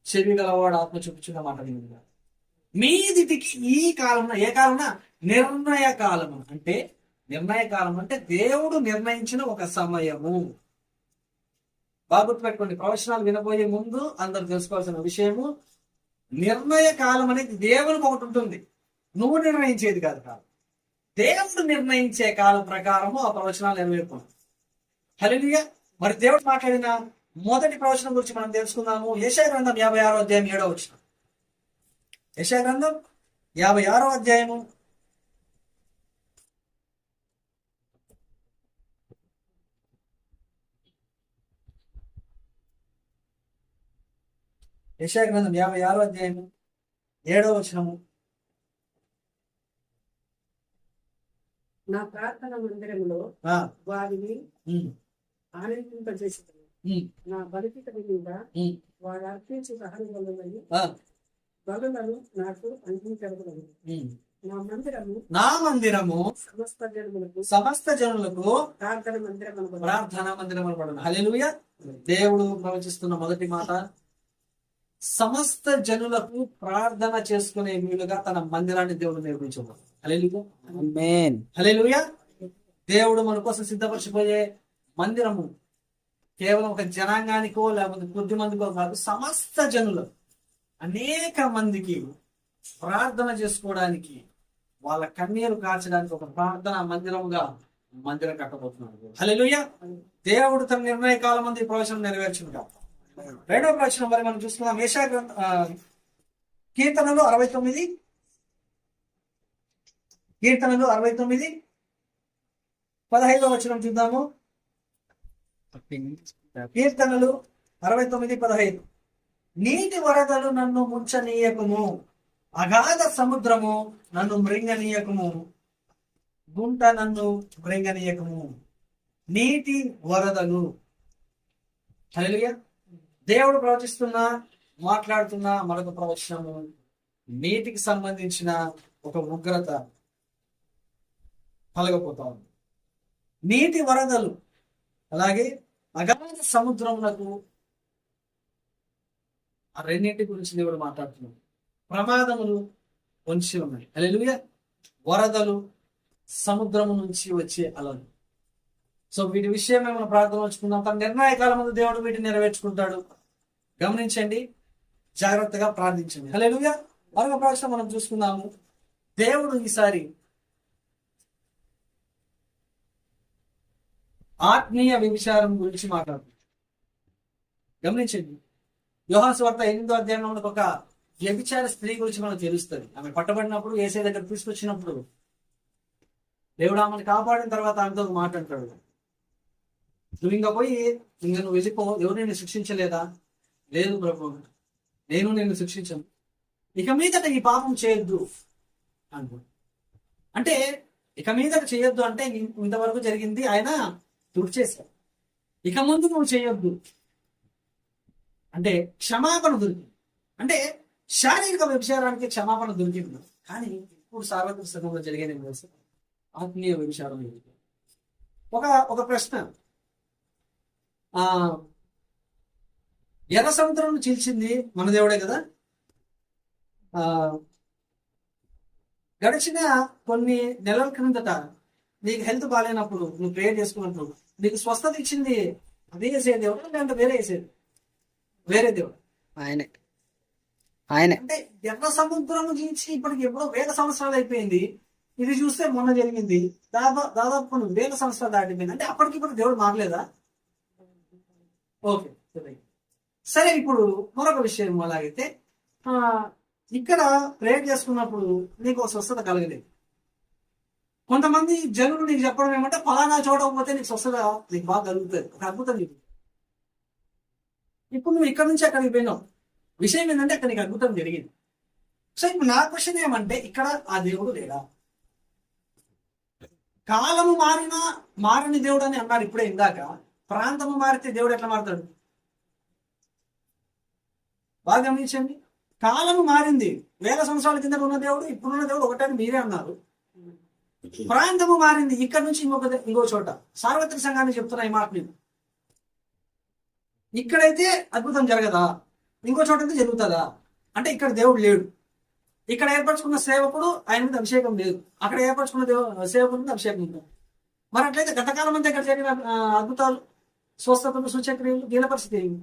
A: చెవి గలవాడు ఆత్మ చూపించిన మాట వినుగా. మీదికి ఈ కాలమున, ఏ కాలమున? నిర్ణయ కాలము. అంటే నిర్ణయ కాలం అంటే దేవుడు నిర్ణయించిన ఒక సమయము. బాగా గుర్తుపెట్టుకోండి. ప్రవచనాలు వినబోయే ముందు అందరు తెలుసుకోవాల్సిన విషయము, నిర్ణయ కాలం అనేది దేవునికి ఒకటి ఉంటుంది, నువ్వు నిర్ణయించేది కాదు. దేవుడు నిర్ణయించే కాలం ప్రకారము ఆ ప్రవచనాలు నెరవేరుతుంది. హల్లెలూయా. మరి దేవుడు మాట్లాడిన మొదటి ప్రవచనం గురించి మనం తెలుసుకుందాము. యెషయా గ్రంథం 56వ అధ్యాయం 7వ వచనం. యెషయా గ్రంథం 56వ అధ్యాయము 56వ అధ్యాయము 7వ వచనము.
B: నా ప్రార్థన మందిరంలో వారిని ఆనందింపజేసేది, నా బలిపీఠం మీద వారు అర్పించు దహనబలులను బలులను నాకు అంగీకరించగలదు. నా మందిరము సమస్త జనులకు ప్రార్థన మందిరం అనబడును. హల్లెలూయా. దేవుడు ప్రవచిస్తున్న మొదటి మాట, సమస్త జనులకు ప్రార్థన చేసుకునే వీలుగా తన మందిరాన్ని దేవుడు నిర్మించబోదు. హల్లెలూయా. ఆమేన్. హల్లెలూయా. దేవుడు మన కోసం సిద్ధపరచిపోయే మందిరము కేవలం ఒక జనాంగానికో లేకపోతే కొద్ది మందికో కాదు, సమస్త జనులు అనేక మందికి ప్రార్థన చేసుకోవడానికి, వాళ్ళ కన్నీరు కార్చడానికి ఒక ప్రార్థన మందిరముగా మందిరం కట్టబోతున్నాడు. హల్లెలూయా. దేవుడు తన నిర్ణయ కాలం మంది ప్రవచనం నెరవేర్చుగా. రెండవ ప్రవచనం మరి మనం చూసుకున్నాం. యెషయా కీర్తనలు 69 15వ వచనం చూద్దాము. కీర్తనలు 69:15. నీటి వరదలు నన్ను ముంచనీయకుము, అగాధ సముద్రము నన్ను మృంగనీయకుము, గుంట నన్ను మృంగనీయకుము. నీటి వరదలు. హల్లెలూయా. దేవుడు ప్రవచిస్తున్నా మాట్లాడుతున్న మరొక ప్రవచనము, నీటికి సంబంధించిన ఒక ఉగ్రత కలగపోతా ఉంది. నీటి వరదలు, అలాగే అగాధ సముద్రములకు, ఆ రెండింటి గురించి దేవుడు మాట్లాడుతున్నాడు. ప్రమాదములు పొంచి ఉన్నాయి. హల్లెలూయా. వరదలు, సముద్రము నుంచి వచ్చే అలలు. సో వీటి విషయమే మనం ప్రార్థన వచ్చుకుందాం. తన నిర్ణయ కాలం ముందు దేవుడు వీటిని నెరవేర్చుకుంటాడు. గమనించండి, జాగ్రత్తగా ప్రార్థించండి. హల్లెలూయా. మరొక ప్రవచనం మనం చూసుకుందాము. దేవుడు ఈసారి ఆత్మీయ వ్యభిచారం గురించి మాట్లాడుతుంది. గమనించండి, యోహాను సువార్త 8వ అధ్యాయంలో మనకు ఒక వ్యభిచార స్త్రీ గురించి మనకు తెలుస్తుంది. ఆమె పట్టబడినప్పుడు యేసయ్య దగ్గర తీసుకొచ్చినప్పుడు దేవుడు ఆమెను కాపాడిన తర్వాత ఆమెతో మాట్లాడతాడు.
A: నువ్వు ఇంకా పోయి ఇంకా నువ్వు వెళ్ళిపో, ఎవరు నేను శిక్షించలేదా? లేదు ప్రభు, నేను నిన్ను శిక్షించను, ఇక మీదట ఈ పాపం చేయొద్దు అంటు. అంటే ఇక మీదట చేయొద్దు అంటే ఇంతవరకు జరిగింది ఆయన తుడిచేశాడు, ఇక ముందు నువ్వు చేయొద్దు అంటే క్షమాపణ దొరికింది. అంటే శారీరక వ్యభిచారానికి క్షమాపణ దొరికింది, కానీ ఇప్పుడు సార్వత్రిక సంఘంలో జరిగేది తెలుసు, ఆత్మీయ వ్యభిచారం. ఒక ప్రశ్న, ఎర్ర సముద్రం చీల్చింది మన దేవుడే కదా. గడిచిన కొన్ని నెలల క్రిందట నీకు హెల్త్ బాగాలేనప్పుడు నువ్వు ప్రేయర్ చేసుకున్నప్పుడు నీకు స్వస్థత ఇచ్చింది అదే వేసే దేవుడు, లేదంటే వేరే వేసేది? వేరే దేవుడు,
C: ఆయనే.
A: అంటే ఎర్ర సముద్రం నుంచి ఇప్పటికి ఎప్పుడో వేల సంవత్సరాలు అయిపోయింది. ఇది చూస్తే మొన్న జరిగింది, దాదాపు కొన్ని వేల సంవత్సరాలు దాటిపోయింది. అంటే అప్పటికి ఇప్పుడు దేవుడు మారలేదా? ఓకే సరే. ఇప్పుడు మరొక విషయం అలాగైతే, ఇక్కడ ప్రేయర్ చేసుకున్నప్పుడు నీకు ఒక స్వస్థత కలగలేదు. కొంతమంది జనులు నీకు చెప్పడం ఏమంటే ఫలానా చూడకపోతే నీకు స్వస్థత నీకు బాగా కలుగుతుంది, ఒక అద్భుతం నీకు. ఇప్పుడు నువ్వు ఇక్కడ నుంచి అక్కడికి పోయినావు, విషయం ఏంటంటే అక్కడ నీకు అద్భుతం జరిగింది. సో ఇప్పుడు నా క్వశ్చన్ ఏమంటే, ఇక్కడ ఆ దేవుడు లేడా? కాలము మారినా మారని దేవుడు అని అన్నారు ఇప్పుడే ఇందాక. ప్రాంతము మారితే దేవుడు ఎట్లా మారుతాడు? బాగా గమనించండి, కాలము మారింది. వేల సంవత్సరాల కింద ఉన్న దేవుడు ఇప్పుడున్న దేవుడు ఒకటని మీరే అన్నారు. ప్రాంతము మారింది, ఇక్కడ నుంచి ఇంకో చోట. సార్వత్రిక సంఘాన్ని చెప్తున్నా ఈ మాట నేను. ఇక్కడైతే అద్భుతం జరగదా? ఇంకో చోట అయితే జరుగుతుందా? అంటే ఇక్కడ దేవుడు లేడు. ఇక్కడ ఏర్పరచుకున్న సేవకుడు ఆయన మీద అభిషేకం లేదు, అక్కడ ఏర్పరచుకున్న సేవకుడు మీద అభిషేకం ఉంది. మరి అట్లయితే గతకాలం అంతా ఇక్కడ జరిగిన అద్భుతాలు, స్వస్థతలు, సూచక్రియలు, దీని పరిస్థితి ఏమి?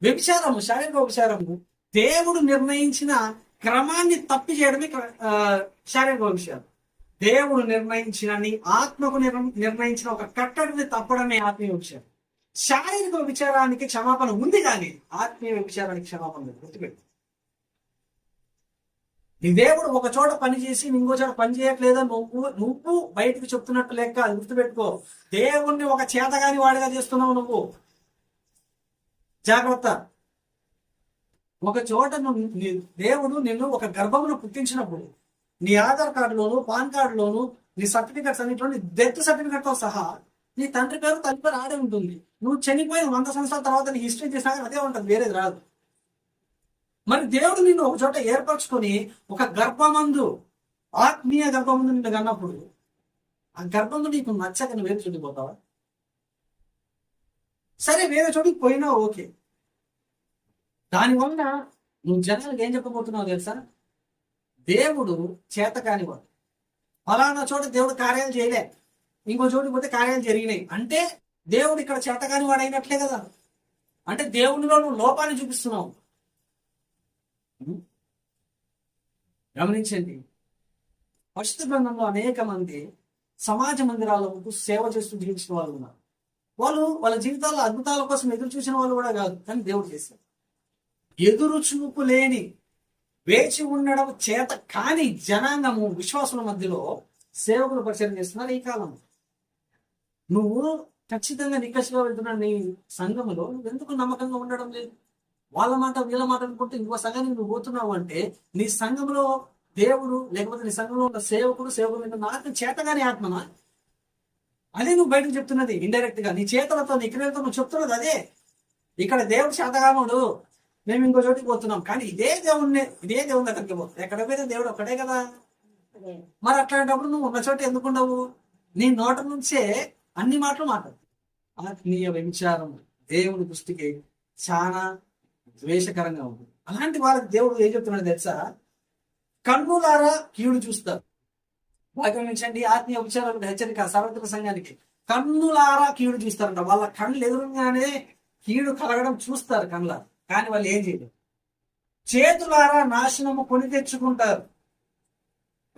A: వ్యభిచారము, శారీరక వ్యభిచారము దేవుడు నిర్ణయించిన క్రమాన్ని తప్పి చేయడమే శారీరక వ్యభిచారం. దేవుడు నిర్ణయించిన, నీ ఆత్మకు నిర్ణయించిన ఒక కట్టడిని తప్పడమే ఆత్మీయ వ్యభిచారం. శారీరక వ్యభిచారానికి క్షమాపణ ఉంది, కానీ ఆత్మీయ వ్యభిచారానికి క్షమాపణ లేదు. గుర్తుపెట్టు, నీ దేవుడు ఒక చోట పని చేసి ఇంకో చోట పని చేయట్లేదా నువ్వు బయటకు చెప్తున్నట్టు లెక్క. అది గుర్తుపెట్టుకో, దేవుణ్ణి ఒక చేతగాని వాడిగా చేస్తున్నావు నువ్వు. జాగ్రత్త. ఒక చోట దేవుడు నిన్ను ఒక గర్భమును పుట్టించినప్పుడు నీ ఆధార్ కార్డులోను, పాన్ కార్డులోను, నీ సర్టిఫికెట్స్ అన్నింటిలో, నీ డెత్ సర్టిఫికెట్ తో సహా నీ తండ్రి పేరు, తల్లి పేరు ఆడే ఉంటుంది. నువ్వు చనిపోయిన 100 సంవత్సరాల తర్వాత నీ హిస్టరీ చేసినా అదే ఉంటుంది, వేరేది రాదు. మరి దేవుడు నిన్ను ఒక చోట ఏర్పరచుకొని ఒక గర్భమందు, ఆత్మీయ గర్భమందు నిన్ను కన్నప్పుడు ఆ గర్భంలో నీకు నచ్చక నువ్వు వేరే చోటికి పోతావా? సరే, వేరే చోటికి పోయినా ఓకే, దానివల్ల నువ్వు జనాలకు ఏం చెప్పబోతున్నావు తెలుసా? దేవుడు చేత కానివాడు, ఫలానా చోట దేవుడు కార్యాలు చేయలే, ఇంకో చోటుకి పోతే కార్యాలు జరిగినాయి అంటే దేవుడు ఇక్కడ చేత కానివాడు అయినట్లే కదా. అంటే దేవునిలో నువ్వు లోపాన్ని చూపిస్తున్నావు. గమనించండి, పరిశుద్ధ గ్రంథంలో అనేక మంది సమాజ మందిరాలకు సేవ చేస్తూ జీవించిన వాళ్ళు ఉన్నారు. వాళ్ళ జీవితాల్లో అద్భుతాల కోసం ఎదురు చూసిన వాళ్ళు కూడా కాదు, కానీ దేవుడు చేశారు. ఎదురు చూపు లేని, వేచి ఉండడం చేత కాని జనాంగము, విశ్వాసుల మధ్యలో సేవకులు పరిచయం చేస్తున్నారు ఈ కాలంలో. నువ్వు ఖచ్చితంగా నిక్కసుగా వెళ్తున్న నీ సంఘములో ఎందుకు నమ్మకంగా ఉండడం లేదు? వాళ్ళ మాట వీళ్ళ మాట అనుకుంటే ఇంకో సంఘానికి నువ్వు పోతున్నావు అంటే నీ సంఘంలో దేవుడు, లేకపోతే నీ సంఘంలో ఉన్న సేవకుడు నాకు చేతగానే ఆత్మనా? అదే నువ్వు బయటకు చెప్తున్నది ఇండైరెక్ట్ గా, నీ చేతులతో, నీ క్రియలతో నువ్వు చెప్తున్నది అదే. ఇక్కడ దేవుడు చేతగానుడు, మేము ఇంకో చోటికి పోతున్నాం, కానీ ఇదే దేవుడి దగ్గరికి పోతాం. ఎక్కడ పోయినా దేవుడు ఒక్కడే కదా. మరి అట్లాంటప్పుడు నువ్వు ఉన్న చోట ఎందుకుండవు? నీ నోట నుంచే అన్ని మాటలు మాట్లాడు. ఆత్మీయ వ్యభిచారం దేవుని దృష్టికి చాలా ద్వేషకరంగా ఉంటుంది. అలాంటి వాళ్ళకి దేవుడు ఏం చెప్తున్నాడు తెలుసా? కన్నులారా కీడు చూస్తారు. బాగా గమనించండి, ఆత్మీయ వ్యభిచారాలకు హెచ్చరిక సార్వత్రిక సంఘానికి. కన్నులారా కీడు చూస్తారంట. వాళ్ళ కళ్ళు ఎదురుగానే కీడు కలగడం చూస్తారు కళ్ళ, కానీ వాళ్ళు ఏం చేయలేరు. చేతులారా నాశనము కొని తెచ్చుకుంటారు.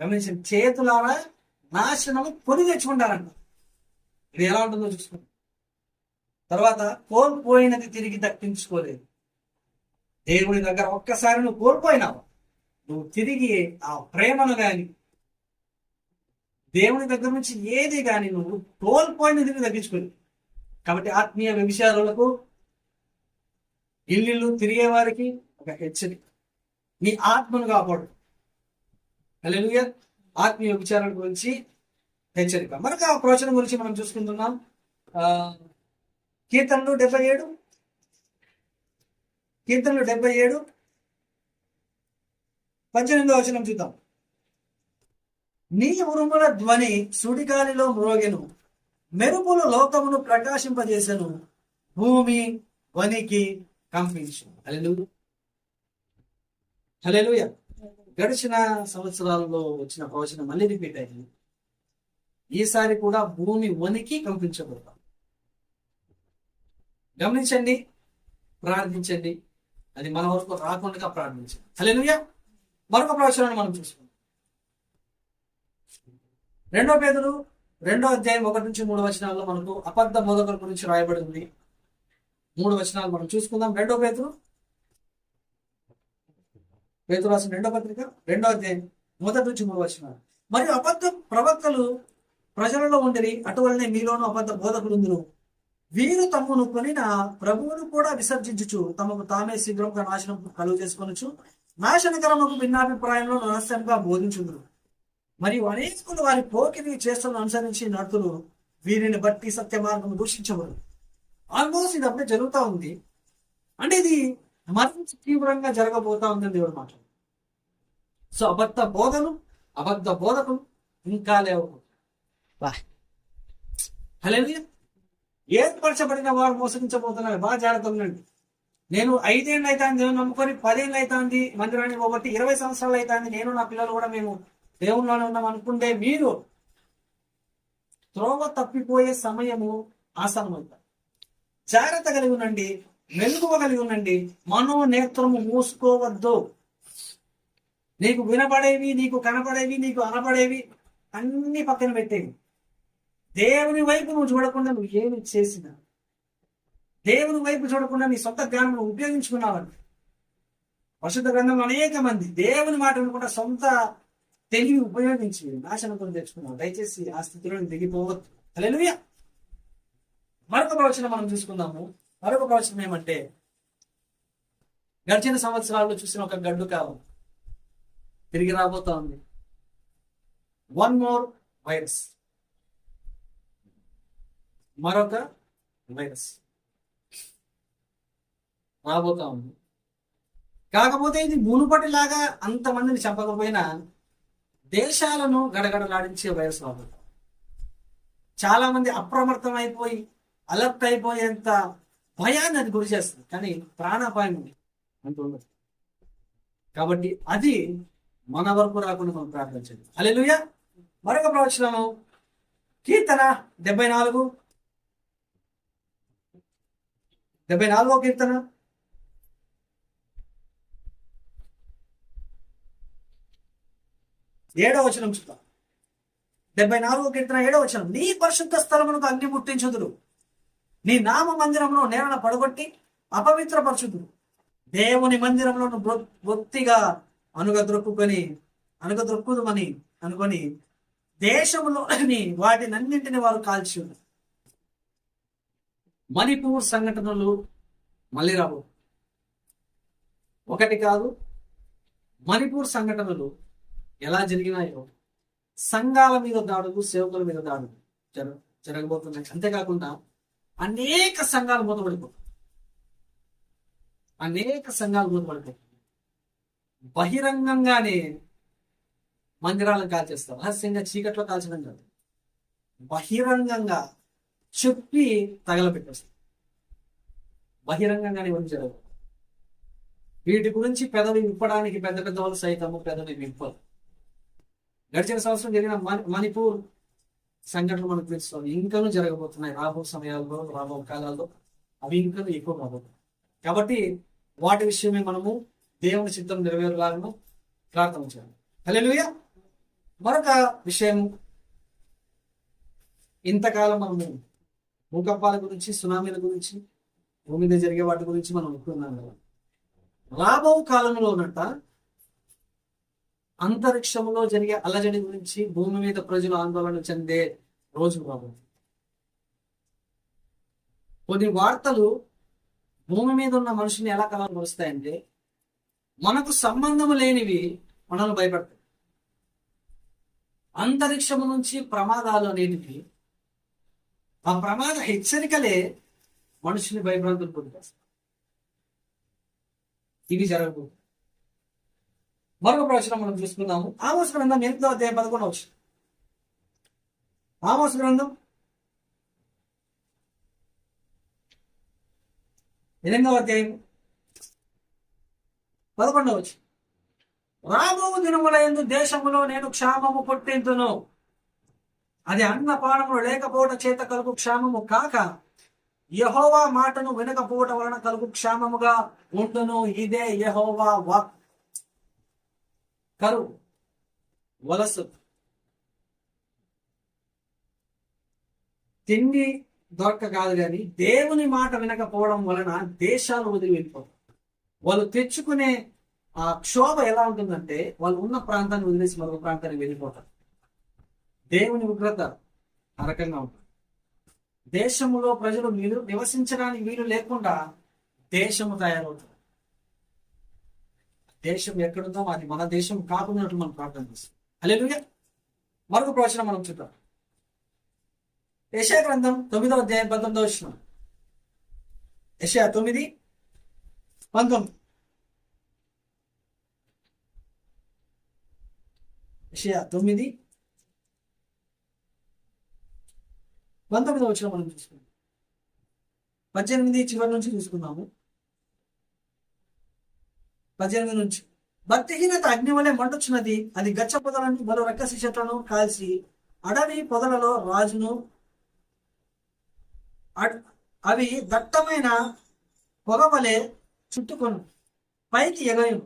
A: గమనించండి, చేతులారా నాశనము కొని తెచ్చుకుంటారంట. ఇది ఎలా ఉంటుందో చూసుకోండి. తర్వాత, కోల్పోయినది తిరిగి దక్కించుకోలేదు. దేవుడి దగ్గర ఒక్కసారి నువ్వు కోల్పోయినావు, నువ్వు తిరిగి ఆ ప్రేమను గాని, దేవుని దగ్గర నుంచి ఏది కానీ నువ్వు కోల్పోయినది తగ్గించుకోలేదు. కాబట్టి ఆత్మీయ వ్యభిచారులకు, ఇల్లు తిరిగే వారికి ఒక హెచ్చరిక, నీ ఆత్మను కాపాడు. హల్లెలూయా. ఆత్మీయ వ్యభిచారాల గురించి హెచ్చరిక. మరొక ప్రవచనం గురించి మనం చూసుకుంటున్నాం. కీర్తనలు 77 18వ వచనం చూద్దాం. నీ ఉరుముల ధ్వని సుడిగాలిలో మ్రోగెను, మెరుపులు లోకమును ప్రకాశింపజేసెను, భూమి వనికి కంపించు. హల్లెలూయా. హల్లెలూయా. గడిచిన సంవత్సరాల్లో వచ్చిన ప్రవచనం మళ్ళీ రిపీట్ అయింది. ఈసారి కూడా భూమి వనికి కంపించబడతాం. గమనించండి, ప్రార్థించండి. అది మన వరకు రాకుండా ప్రార్థించండి. హల్లెలూయా. మరొక ప్రవచనాన్ని మనం చూసుకుందాం. 2 పేతురు 2వ అధ్యాయం 1-3 వచనాల్లో మనకు అబద్ధ బోధకుల గురించి రాయబడి ఉంది. 3 వచనాలు మనం చూసుకుందాం. 2 పేతురు రాసిన 2వ పత్రిక 2వ అధ్యాయం 1-3 వచనాలు. మరియు అబద్ధ ప్రవక్తలు ప్రజలలో ఉండిరి, అటువలనే మీలోనూ అబద్ధ బోధకులుందురు. వీరు తమను కొనిన ప్రభువును కూడా విసర్జించుచు తమకు తామే శీఘ్రంగా నాశనం కలుగు చేసుకొనొచ్చు, నాశనకరముకు భిన్నాభిప్రాయంలో రహస్యంగా బోధించుదురు. మరియు అనేకులు వారి పోకిరి చేష్టలను అనుసరించి నడుతులు, వీరిని బట్టి సత్య మార్గం దూషించబడు. ఆల్మోస్ట్ ఇది అప్పుడే జరుగుతూ ఉంది. అంటే ఇది మరింత తీవ్రంగా జరగబోతా ఉందని దేవుడు మాట. సో అబద్ధ బోధకులు ఇంకా లేవు. హల్లెలూయా. ఏర్పరచబడిన వారు మోసగించబోతున్నారు. బాగా జాగ్రత్త ఉండండి. నేను 5 ఏళ్ళు అవుతుంది దేవుని నమ్ముకొని, 10 ఏళ్ళు అవుతుంది మందిరానికి పోగొట్టి, 20 సంవత్సరాలు అవుతుంది నేను నా పిల్లలు కూడా మేము దేవుళ్ళలోనే ఉన్నాం అనుకుంటే మీరు త్రోవ తప్పిపోయే సమయము ఆసన్నమవుతారు. జాగ్రత్త కలిగి ఉండండి, మెలకువ కలిగి ఉండండి. మనోనేత్రము మూసుకోవద్దు. నీకు వినపడేవి, నీకు కనపడేవి, నీకు అనపడేవి అన్ని పక్కన పెట్టేవి. దేవుని వైపు నువ్వు చూడకుండా నువ్వు ఏమి చేసినా, దేవుని వైపు చూడకుండా నీ సొంత జ్ఞానం ఉపయోగించుకున్నావండి. పరిశుద్ధ గ్రంథంలో అనేక మంది దేవుని మాట వినకుండా సొంత తెలివి ఉపయోగించి నాశనంతో తెచ్చుకున్నాం. దయచేసి ఆ స్థితిలో దిగిపోవద్దు. హల్లెలూయా. మరొక ప్రవచనం మనం చూసుకుందాము. మరొక ప్రవచనం ఏమంటే, గడిచిన సంవత్సరాల్లో చూసిన ఒక గడ్డు కాలం తిరిగి రాబోతా ఉంది. 1 more వైరస్, మరొక వైరస్ రాబోతా ఉంది. కాకపోతే ఇది మునుపటిలాగా అంతమందిని చంపకపోయినా దేశాలను గడగడలాడించే వైరస్ రాబోతా. చాలా మంది అప్రమత్తం అయిపోయి అలర్ట్ అయిపోయేంత భయాన్ని అది గురి చేస్తుంది. కానీ ప్రాణాపాయం అంత ఉండదు. కాబట్టి అది మన వరకు రాకుండా మనం ప్రార్థించండి. హల్లెలూయా. మరొక ప్రవచనము కీర్తన 74 74వ కీర్తన 7వ వచనం చూద్దాం. 74వ కీర్తన 7వ వచనం. నీ పరిశుద్ధ స్థలమునకు అగ్ని ముట్టించుదురు, నీ నామ మందిరమును నేలన పడగొట్టి అపవిత్రపరచుదురు. దేవుని మందిరంలో బొత్తిగా అనుగద్రొక్కుదుమని అనుకొని దేశంలోని వాటినన్నింటిని వారు కాల్చి. మణిపూర్ సంఘటనలు మళ్ళీ రావు. ఒకటి కాదు, మణిపూర్ సంఘటనలు ఎలా జరిగినాయో సంఘాల మీద దాడులు, సేవకుల మీద దాడులు జరగబోతున్నాయి. అంతేకాకుండా అనేక సంఘాలు మూతపడిపోతాయి. బహిరంగంగానే మందిరాలను కాల్చేస్తారు. రహస్యంగా చీకట్లో కాల్చడం కాదు, బహిరంగంగా చెప్పి తగలబెట్టేస్తారు. బహిరంగంగానే ఇవన్నీ జరగదు. వీటి గురించి పెదవి విప్పడానికి పెద్ద పెద్ద వాళ్ళు సైతము పెదవి విప్పరు. గడిచిన సంవత్సరం జరిగిన మణిపూర్ సంఘటనలు మనకు తెలుస్తుంది. ఇంకనూ జరగబోతున్నాయి రాబో సమయాల్లో, రాబో కాలాల్లో అవి ఇంకనూ ఎక్కువ రాబోతున్నాయి. కాబట్టి వాటి విషయమే మనము దేవుని చిత్తం నెరవేరులాగా ప్రార్థన చేయాలి. హల్లెలూయా. మరొక విషయం, ఇంతకాలం మనము భూకంపాల గురించి, సునామీల గురించి, భూమి మీద జరిగే వాటి గురించి మనం అనుకున్నాం కదా. రాబో కాలంలో ఉన్నట్ట అంతరిక్షంలో జరిగే అలజడి గురించి భూమి మీద ప్రజలు ఆందోళన చెందే రోజు బాబు. కొన్ని వార్తలు భూమి మీద ఉన్న మనుషుని ఎలా కలవరుస్తాయంటే, మనకు సంబంధం లేనివి మనల్ని భయపడతాయి. అంతరిక్షము నుంచి ప్రమాదాలు అనేటివి, ఆ ప్రమాద హెచ్చరికలే మనుషుని భయభ్రాంతులు పొందుతారు. ఇవి జరగకూడదు. మరొక ప్రవచనం మనం చూసుకుందాము. ఆమోస్ గ్రంథం 8వ అధ్యాయం 11వ వచనం. ఆమోస్ గ్రంథం 8వ అధ్యాయం 11వ వచనం. రాబో దినములందు దేశములో నేను క్షామము పుట్టింతును, అది అన్నపానములు లేకపోవడం చేత కలుగు క్షామము కాక, యెహోవా మాటను వినకపోవటం వలన కలుగు క్షామముగా ఉండును. ఇదే యెహోవా వాక్. కరువు, వలస, తిండి దొరక కాదు, కానీ దేవుని మాట వినకపోవడం వలన దేశాలు వదిలి వెళ్ళిపోతారు. వాళ్ళు తెచ్చుకునే ఆ క్షోభ ఎలా ఉంటుందంటే, వాళ్ళు ఉన్న ప్రాంతాన్ని వదిలేసి మరొక ప్రాంతానికి వెళ్ళిపోతారు. దేవుని ఉగ్రత ఆ రకంగా ఉంటుంది. దేశములో ప్రజలు నివసించడానికి వీలు లేకుండా దేశము తయారవుతుంది. దేశం ఎక్కడుందో అది మన దేశం కాకున్నట్టు మనం ప్రార్థన చేస్తాం. హల్లెలూయా. మరొక ప్రవచనం మనం చూద్దాం. యెషయా గ్రంథం 9వ అధ్యాయం 19వ వచనం. యెషయా 9:19. యెషయా 9:19వ వచనం మనం చూసుకుందాం. 18 చివరి నుంచి చూసుకుందాము. 18 నుంచి. భక్తిహీనత అగ్ని వలె మండుచున్నది, అది గచ్చ పొదలను మరో రక్కసి చెట్లను కాల్చి అడవి పొదలలో రాజును, అవి దట్టమైన పొగ వలె చుట్టుకొను, పైకి ఎగయును.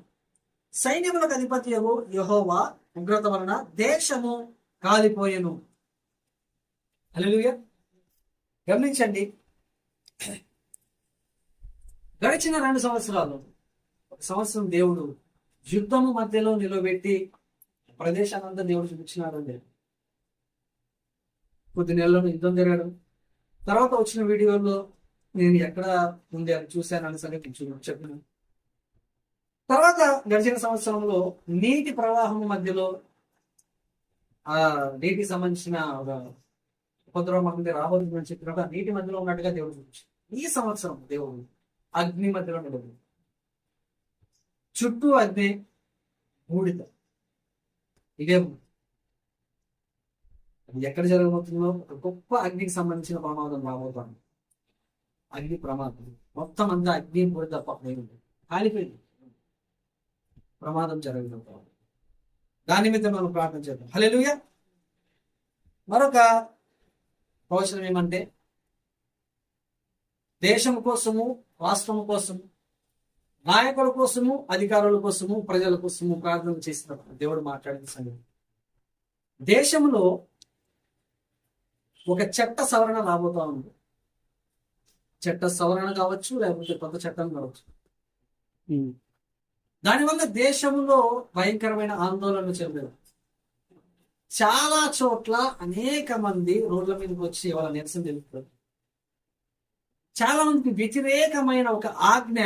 A: సైన్యములకు అధిపతి యెహోవా ఉగ్రత వలన దేశము కాలిపోయెను. హల్లెలూయా. గమనించండి, గడిచిన 2 సంవత్సరాలు, ఒక సంవత్సరం దేవుడు యుద్ధము మధ్యలో నిలబెట్టి ప్రదేశానంతా దేవుడు చూపించినాడండి. కొద్ది నెలల్లో యుద్ధం జరగడం, తర్వాత వచ్చిన వీడియోలో నేను ఎక్కడ ఉంది అని చూశాను అనే సంగతి చెప్పినాను. తర్వాత గడిచిన సంవత్సరంలో నీటి ప్రవాహం మధ్యలో ఆ నీటికి సంబంధించిన ఒక ఉపద్రవం రాబోతుందని చెప్పినప్పుడు ఆ నీటి మధ్యలో ఉన్నట్టుగా దేవుడు చూపించాడు. ఈ సంవత్సరం దేవుడు అగ్ని మధ్యలో నిలబడి, చుట్టూ అగ్ని, బూడిద. ఇదే అది ఎక్కడ జరగబోతుందో ఒక గొప్ప అగ్నికి సంబంధించిన ప్రమాదం రాబోతుంది. అగ్ని ప్రమాదం మొత్తం అంతా అగ్ని బూడిద కాలిపోయింది. ప్రమాదం జరగబోతుంది. దాని నిమిత్తం మనం ప్రార్థన చేద్దాం. హల్లెలూయా. మరొక ప్రవచనం ఏమంటే, దేశం కోసము, రాష్ట్రం కోసము, నాయకుల కోసము, అధికారుల కోసము, ప్రజల కోసము ప్రార్థన చేసినప్పుడు దేవుడు మాట్లాడిన సంగతి, దేశంలో ఒక చట్ట సవరణ రాబోతా ఉంది. చట్ట సవరణ కావచ్చు, లేకపోతే కొత్త చట్టం కావచ్చు. దానివల్ల దేశంలో భయంకరమైన ఆందోళన చెందారు. చాలా చోట్ల అనేక మంది రోడ్ల మీదకి వచ్చి వాళ్ళ నిరసన తెలుపుతారు. చాలా మందికి వ్యతిరేకమైన ఒక ఆజ్ఞ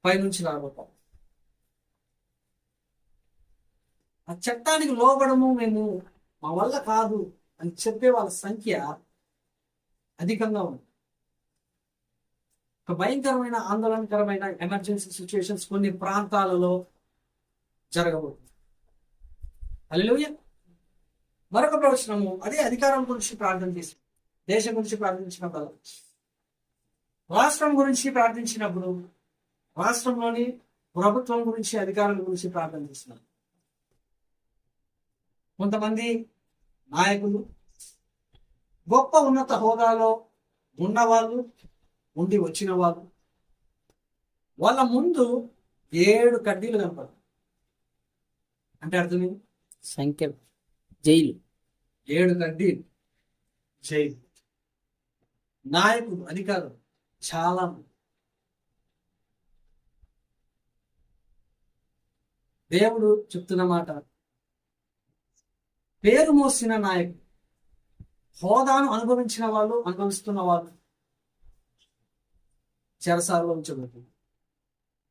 A: పైనుంచి రాబోతాం. ఆ చట్టానికి లోబడము మేము మా వల్ల కాదు అని చెప్పే వాళ్ళ సంఖ్య అధికంగా ఉంది. ఒక భయంకరమైన ఆందోళనకరమైన ఎమర్జెన్సీ సిచ్యువేషన్స్ కొన్ని ప్రాంతాలలో జరగబోతుంది. హల్లెలూయా. మరొక ప్రవచనము, అదే అధికారం గురించి ప్రార్థన చేసి, దేశం గురించి ప్రార్థించినప్పుడు, రాష్ట్రం గురించి ప్రార్థించినప్పుడు, రాష్ట్రంలోని ప్రభుత్వం గురించి, అధికారుల గురించి ప్రార్థన చేస్తున్నారు. కొంతమంది నాయకులు, గొప్ప ఉన్నత హోదాలో ఉన్నవాళ్ళు, ఉండి వచ్చిన వాళ్ళు, వాళ్ళ ముందు 7 కడ్డీలు కనపడతాయి. అంటే అర్థం సంఖ్య జైలు, 7 కడ్డీలు జైలు. నాయకులు, అధికారులు చాలా మంది. దేవుడు చెప్తున్న మాట, పేరు మోసిన నాయకుడు, హోదాను అనుభవిస్తున్న వాళ్ళు చెరసాలలో ఉంచబడుతుంది.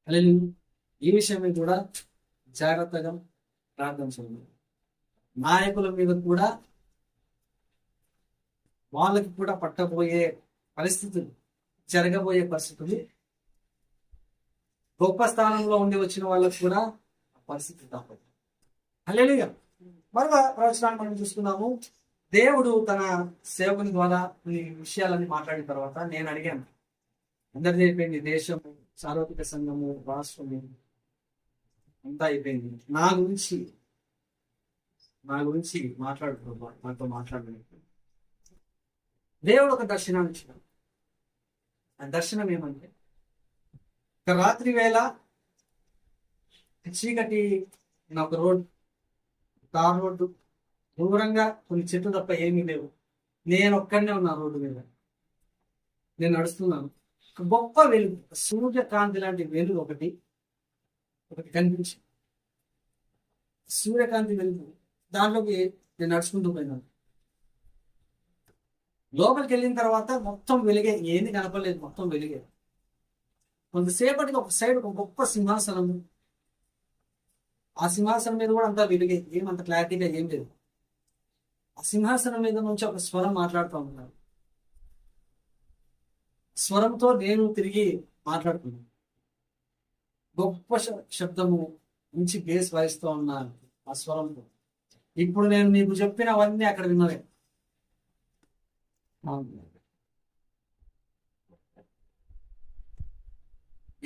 A: అలాగే ఈ విషయమే కూడా జాగ్రత్తగా ప్రార్థన చేయాలి. నాయకుల మీద కూడా వాళ్ళకి కూడా పట్టబోయే పరిస్థితులు, జరగబోయే పరిస్థితులు, గొప్ప స్థానంలో ఉండి వచ్చిన వాళ్ళకు కూడా పరిస్థితి తప్పదు. హల్లెలూయా. మరొక ప్రవచనాన్ని మనం చూస్తున్నాము. దేవుడు తన సేవకుని ద్వారా ఈ విషయాలన్నీ మాట్లాడిన తర్వాత నేను అడిగాను, అందరిది అయిపోయింది, దేశము, సార్వత్రిక సంఘము, రాష్ట్రము అంతా అయిపోయింది, నా గురించి మాట్లాడుతున్నా, నాతో మాట్లాడలేదు. దేవుడు ఒక దర్శనాన్ని ఇచ్చినాడు. ఆ దర్శనం ఏమంటే, ఒక రాత్రి వేళ చీకటి ఒక రోడ్డు, తార్ రోడ్డు, దూరంగా కొన్ని చెట్లు తప్ప ఏమీ లేవు. నేను ఒక్కడనే ఉన్నా రోడ్డు మీద, నేను నడుస్తున్నాను. ఒక గొప్ప వెలుగు, సూర్యకాంతి లాంటి వెలుగు ఒకటి కనిపించింది. సూర్యకాంతి వెలుగు, దాంట్లోకి నేను నడుచుకుంటూ పోయినాను. లోపలికి వెళ్ళిన తర్వాత మొత్తం వెలిగే, ఏంది కనపడలేదు, మొత్తం వెలిగే. కొంతసేపటికి ఒక సైడ్ ఒక గొప్ప సింహాసనం, ఆ సింహాసనం మీద కూడా అంతా వెలిగే, ఏమంత క్లారిటీగా ఏం లేదు. ఆ సింహాసనం మీద నుంచి ఒక స్వరం మాట్లాడుతూ ఉంటాను. స్వరంతో నేను తిరిగి మాట్లాడుతున్నాను. గొప్ప శబ్దము నుంచి బేస్ వాయిస్తూ ఉన్నాను ఆ స్వరంతో. ఇప్పుడు నేను నీకు చెప్పినవన్నీ అక్కడ విన్నవే.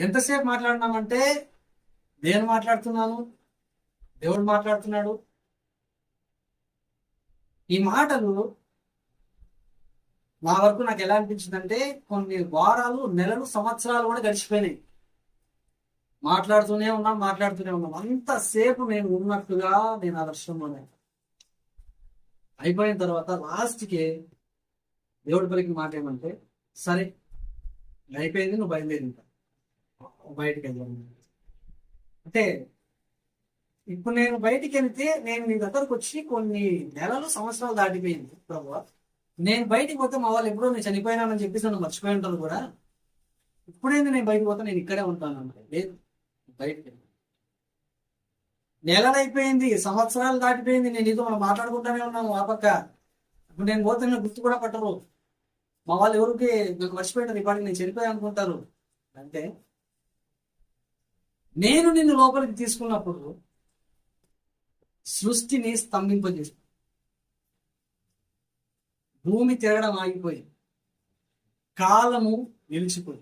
A: ఎంతసేపు మాట్లాడినామంటే, నేను మాట్లాడుతున్నాను, దేవుడు మాట్లాడుతున్నాడు. ఈ మాటలు నా వరకు నాకు ఎలా అనిపించిందంటే, కొన్ని వారాలు, నెలలు, సంవత్సరాలు కూడా గడిచిపోయినాయి. మాట్లాడుతూనే ఉన్నాం. అంతసేపు నేను ఉన్నట్టుగా నేను ఆ దర్శనంలోనే. అయిపోయిన తర్వాత లాస్ట్కి దేవుడి పలికి మాట ఏమంటే, సరే అయిపోయింది, నువ్వు బయలుదేరి బయటికి వెళ్ళాను. అంటే ఇప్పుడు నేను బయటికి వెళ్తే, నేను నీ దగ్గరకు వచ్చి కొన్ని నెలలు, సంవత్సరాలు దాటిపోయింది ప్రభువా. నేను బయటికి పోతే మా వాళ్ళు ఎప్పుడో నేను చనిపోయినానని చెప్పేసి నన్ను మర్చిపోయి ఉంటాను కూడా. ఇప్పుడేంది నేను బయటకు పోతే, నేను ఇక్కడే ఉంటాను అంటే, లేదు బయటికి వెళ్ళి నెలలు అయిపోయింది, సంవత్సరాలు దాటిపోయింది, నేను నీతో మనం మాట్లాడుకుంటానే ఉన్నాము ఆ పక్క. ఇప్పుడు నేను పోతే నేను గుర్తు కూడా పట్టరు, మా వాళ్ళు ఎవరికి నాకు మర్చిపోయింటారు, ఇప్పటికి నేను చనిపోయి అనుకుంటారు. అంటే నేను నిన్ను లోపలికి తీసుకున్నప్పుడు సృష్టిని స్తంభింపజేసి, భూమి తిరగడం ఆగిపోయి, కాలము నిలిచిపోయి,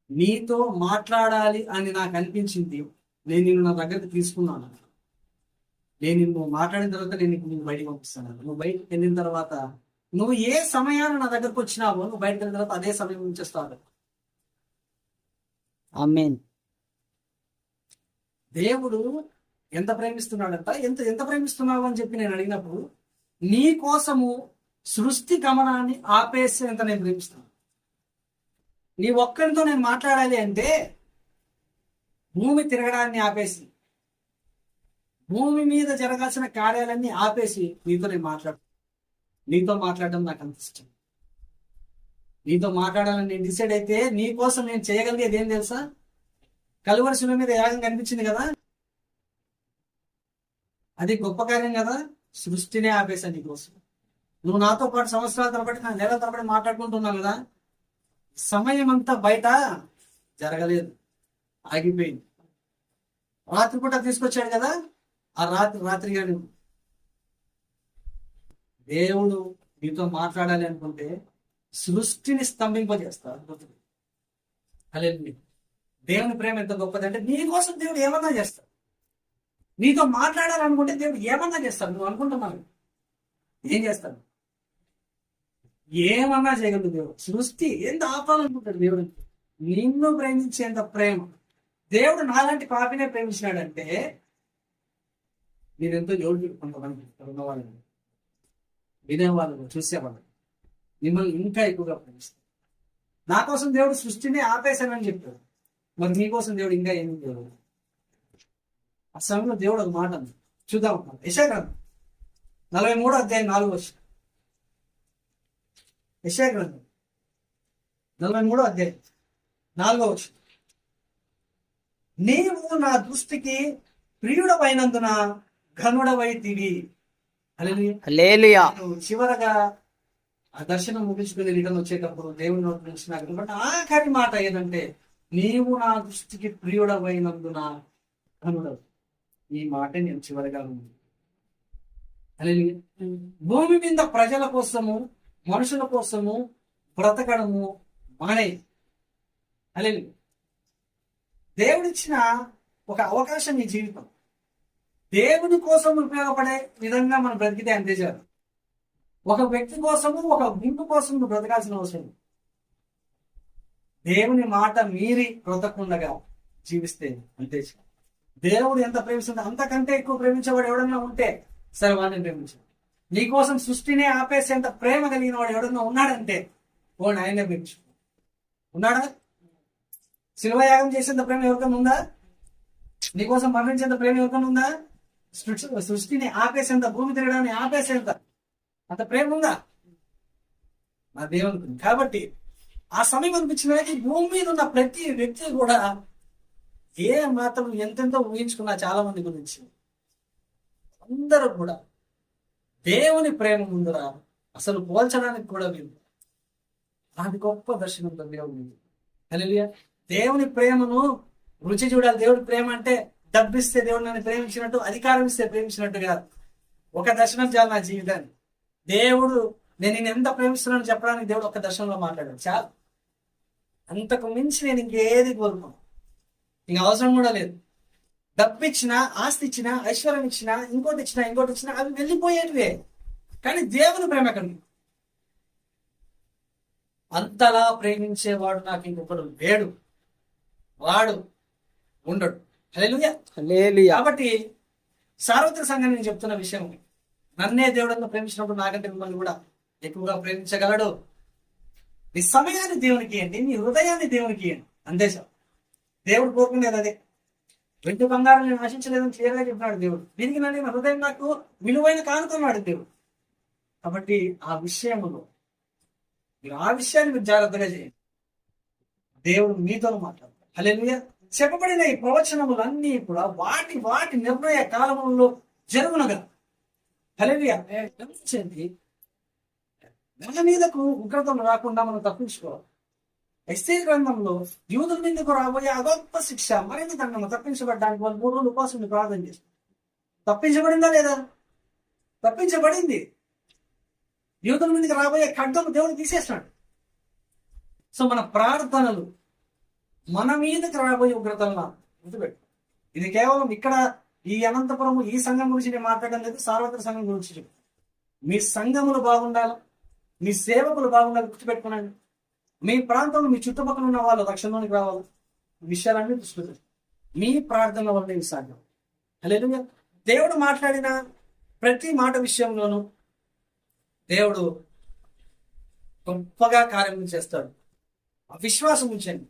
A: నీతో మాట్లాడాలి అని నాకు అనిపించింది. నేను నిన్ను నా దగ్గరికి తీసుకున్నాను. నేను నిన్ను మాట్లాడిన తర్వాత నేను నువ్వు బయటకు పంపిస్తాను. నువ్వు బయటకు వెళ్ళిన తర్వాత, నువ్వు ఏ సమయాన్ని నా దగ్గరకు వచ్చినావో, నువ్వు బయటకు వెళ్ళిన తర్వాత అదే సమయం ఉంచేస్తావు. ఆమేన్. దేవుడు ఎంత ప్రేమిస్తున్నాడంట, ఎంత ప్రేమిస్తున్నావు అని చెప్పి నేను అడిగినప్పుడు, నీ కోసము సృష్టి గమనాన్ని ఆపేసేంత నేను ప్రేమిస్తున్నాను. నీ ఒక్కరితో నేను మాట్లాడాలి అంటే, భూమి తిరగడాన్ని ఆపేసి, భూమి మీద జరగాల్సిన కార్యాలన్నీ ఆపేసి నీతో నేను నీతో మాట్లాడడం నాకు అంత ఇష్టం. నీతో మాట్లాడాలని నేను డిసైడ్ అయితే, నీ కోసం నేను చేయగలిగేది ఏం తెలుసా? కలువరి శిలువ మీద యాగం కనిపించింది కదా, అది గొప్ప కార్యం కదా. సృష్టినే ఆపేసా నీ కోసం. నువ్వు నాతో పాటు సంవత్సరాల తరబడి, నెలల తరబడి మాట్లాడుకుంటున్నావు కదా, సమయం అంతా బయట జరగలేదు, ఆగిపోయింది. రాత్రిపూట తీసుకొచ్చాడు కదా, ఆ రాత్రిగా దేవుడు నీతో మాట్లాడాలి అనుకుంటే సృష్టిని స్తంభింపజేస్తాడు. హల్లెలూయా. దేవుని ప్రేమ ఎంత గొప్పదంటే, నీ కోసం దేవుడు ఏమన్నా చేస్తాడు. నీతో మాట్లాడాలనుకుంటే దేవుడు ఏమన్నా చేస్తాడు. నువ్వు అనుకుంటున్నావు ఏం చేస్తాడు? ఏమన్నా చేయగలడు దేవుడు. సృష్టి ఎంత ఆపాలనుకుంటాడు దేవుడు. నిన్ను ప్రేమించేంత ప్రేమ దేవుడు నాలాంటి పాపినే ప్రేమించినాడంటే, నేనెంతో జోడు కొంతమంది ఉన్నవాళ్ళని, వినేవాళ్ళని, చూసేవాళ్ళని, మిమ్మల్ని ఇంకా ఎక్కువగా ప్రేమిస్తాడు. నా కోసం దేవుడు సృష్టిని ఆపేశానని చెప్పాడు. మరి నీ కోసం దేవుడు ఇంకా ఏమి దేవుడు? ఆ సమయంలో దేవుడు ఒక మాట ఉంది, చూద్దాం. యెషయా గ్రంథం 43 అధ్యాయం 4 వచనం. యెషయా గ్రంథం 43 అధ్యాయం 4 వచనం. నీవు నా దృష్టికి ప్రియుడవైనందున ఘనుడవైతివి. హల్లెలూయా. చివరగా ఆ దర్శనం ముగించుకుని రిటర్న్ వచ్చేటప్పుడు దేవుని నోటి నుంచి నాకు వినబడిన ఆఖరి మాట ఏదంటే, నీవు నా దృష్టికి ప్రియుడవైనందున ఘనుడవు. ఈ మాట నేను చివరిగా ఉంది. హల్లెలూయా. భూమి మీద ప్రజల కోసము, మనుషుల కోసము బ్రతకడము మానే. హల్లెలూయా. దేవుడిచ్చిన ఒక అవకాశం ఈ జీవితం. దేవుని కోసం ఉపయోగపడే విధంగా మనం బ్రతికితే అంతే చాలు. ఒక వ్యక్తి కోసము, ఒక గుంపు కోసం నువ్వు బ్రతకాల్సిన అవసరం. దేవుని మాట మీరి బ్రతకుండగా జీవిస్తే అంతే చాలు. దేవుడు ఎంత ప్రేమిస్తుందో అంతకంటే ఎక్కువ ప్రేమించేవాడు ఎవడన్నా ఉంటే సరే వాడిని ప్రేమించాడు. నీకోసం సృష్టినే ఆపేసేంత ప్రేమ కలిగిన వాడు ఎవడన్నా ఉన్నాడంటే వాడు ఆయనే ప్రేమించు. ఉన్నాడా? శిల్వయాగం చేసేంత ప్రేమ ఎవరికైనా ఉందా? నీకోసం మరణించేంత ప్రేమ ఎవరికైనా ఉందా? సృష్టిని ఆపేసేంత, భూమి తిరగడాన్ని ఆపేసేంత అంత ప్రేమ ఉందా? నా దేవునికి. కాబట్టి ఆ సమయం అనిపించిన భూమి మీద ఉన్న ప్రతి వ్యక్తి కూడా ఏ మాత్రం ఎంతెంతో ఊహించుకున్నా చాలా మంది గురించి, అందరూ కూడా దేవుని ప్రేమ ముందర అసలు పోల్చడానికి కూడా వీలు. అది గొప్ప దర్శనంతో దేవుని. హల్లెలూయా. దేవుని ప్రేమను రుచి చూడాలి. దేవుడి ప్రేమ అంటే డబ్బిస్తే దేవుడు నన్ను ప్రేమించినట్టు, అధికారం ఇస్తే ప్రేమించినట్టు కాదు. ఒక దర్శనం చాలు నా జీవితాన్ని. దేవుడు నేను నేను ఎంత ప్రేమిస్తున్నాను చెప్పడానికి దేవుడు ఒక దర్శనంలో మాట్లాడాడు చాలు. అంతకు మించి నేను ఇంకేది కోరుకోను, ఇంక అవసరం కూడా లేదు. డబ్బు ఇచ్చినా, ఆస్తి ఇచ్చినా, ఐశ్వర్యం ఇచ్చినా, ఇంకోటి ఇచ్చినా అవి వెళ్ళిపోయేటివే. కానీ దేవుని ప్రేమ ఎక్కడికి? అంతలా ప్రేమించేవాడు నాకు ఇంకొకడు లేడు, వాడు ఉండడు. హల్లెలూయా. కాబట్టి సార్వత్రిక సంఘం నేను చెప్తున్న విషయం, నన్నే దేవుడు ప్రేమించినప్పుడు నాకంటే మిమ్మల్ని కూడా ఎక్కువగా ప్రేమించగలడు. నీ సమయాన్ని దేవునికి ఇవ్వండి, నీ హృదయాన్ని దేవునికి ఇవ్వండి, అంతే సార్. దేవుడు కోరుకునేది అదే. వెండి బంగారం నేను ఆశించలేదని క్లియర్గా చెప్పినాడు దేవుడు. దీనికి నా హృదయం నాకు విలువైన కానుకున్నాడు దేవుడు. కాబట్టి ఆ విషయంలో ఆ విషయాన్ని మీరు జాగ్రత్తగా చేయండి. దేవుడు మీతో మాట్లాడతాడు. హల్లెలూయా. చెప్పబడిన ఈ ప్రవచనములన్నీ కూడా వాటి వాటి నిర్ణయ కాలములలో జరుగునగా. హల్లెలూయా. గమనించండి, మన మీదకు ఉగ్రతలు రాకుండా మనం తప్పించుకోవాలి. ఎస్తేరు గ్రంథంలో యూదుల మీదకు రాబోయే అగొప్ప శిక్ష మరింత దండము తప్పించబడడానికి వాళ్ళు 3 రోజులు ఉపవాసం ప్రార్థన చేస్తారు. తప్పించబడిందా లేదా? తప్పించబడింది. యూదుల మీదకి రాబోయే ఖడ్గము దేవుడు తీసేస్తాడు. సో మన ప్రార్థనలు మన మీదకి రాబోయే ఉగ్రతలను గుర్తుపెట్టు. ఇది కేవలం ఇక్కడ ఈ అనంతపురం ఈ సంఘం గురించి నేను మాట్లాడడం లేదు, సార్వత్రిక సంఘం గురించి చెప్పు. మీ సంఘములు బాగుండాలి, మీ సేవకులు బాగుండాలి, గుర్తుపెట్టుకున్నాను. మీ ప్రాంతంలో మీ చుట్టుపక్కల ఉన్న వాళ్ళు రక్షణలోనికి రావాలి. విషయాలన్నీ దృష్టి మీ ప్రార్థన వల్ల ఇవి సాధ్యం. హల్లెలూయా. దేవుడు మాట్లాడిన ప్రతి మాట విషయంలోనూ దేవుడు గొప్పగా కార్యం చేస్తాడు. ఆ విశ్వాసం ఉంచండి.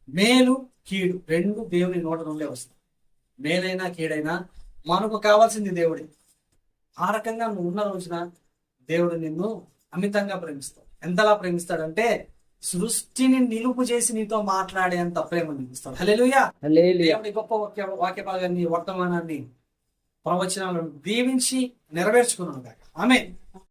A: మేలు కీడు రెండు దేవుని నోట నుండే వస్తాయి. మేలైనా కీడైనా మనకు కావాల్సింది దేవుడి. ఆ రకంగా నువ్వు ఉన్న రోజున దేవుడు నిన్ను అమితంగా ప్రేమిస్తాడు. ఎంతలా ప్రేమిస్తాడంటే సృష్టిని నిలుపు చేసి నీతో మాట్లాడేంత ప్రేమ నిలుస్తాడు. హల్లెలూయా. దేవుడి గొప్ప వాక్య భాగాన్ని, వర్తమానాన్ని, ప్రవచనాలను దీవించి నెరవేర్చుకున్నాను. ఆమేన్.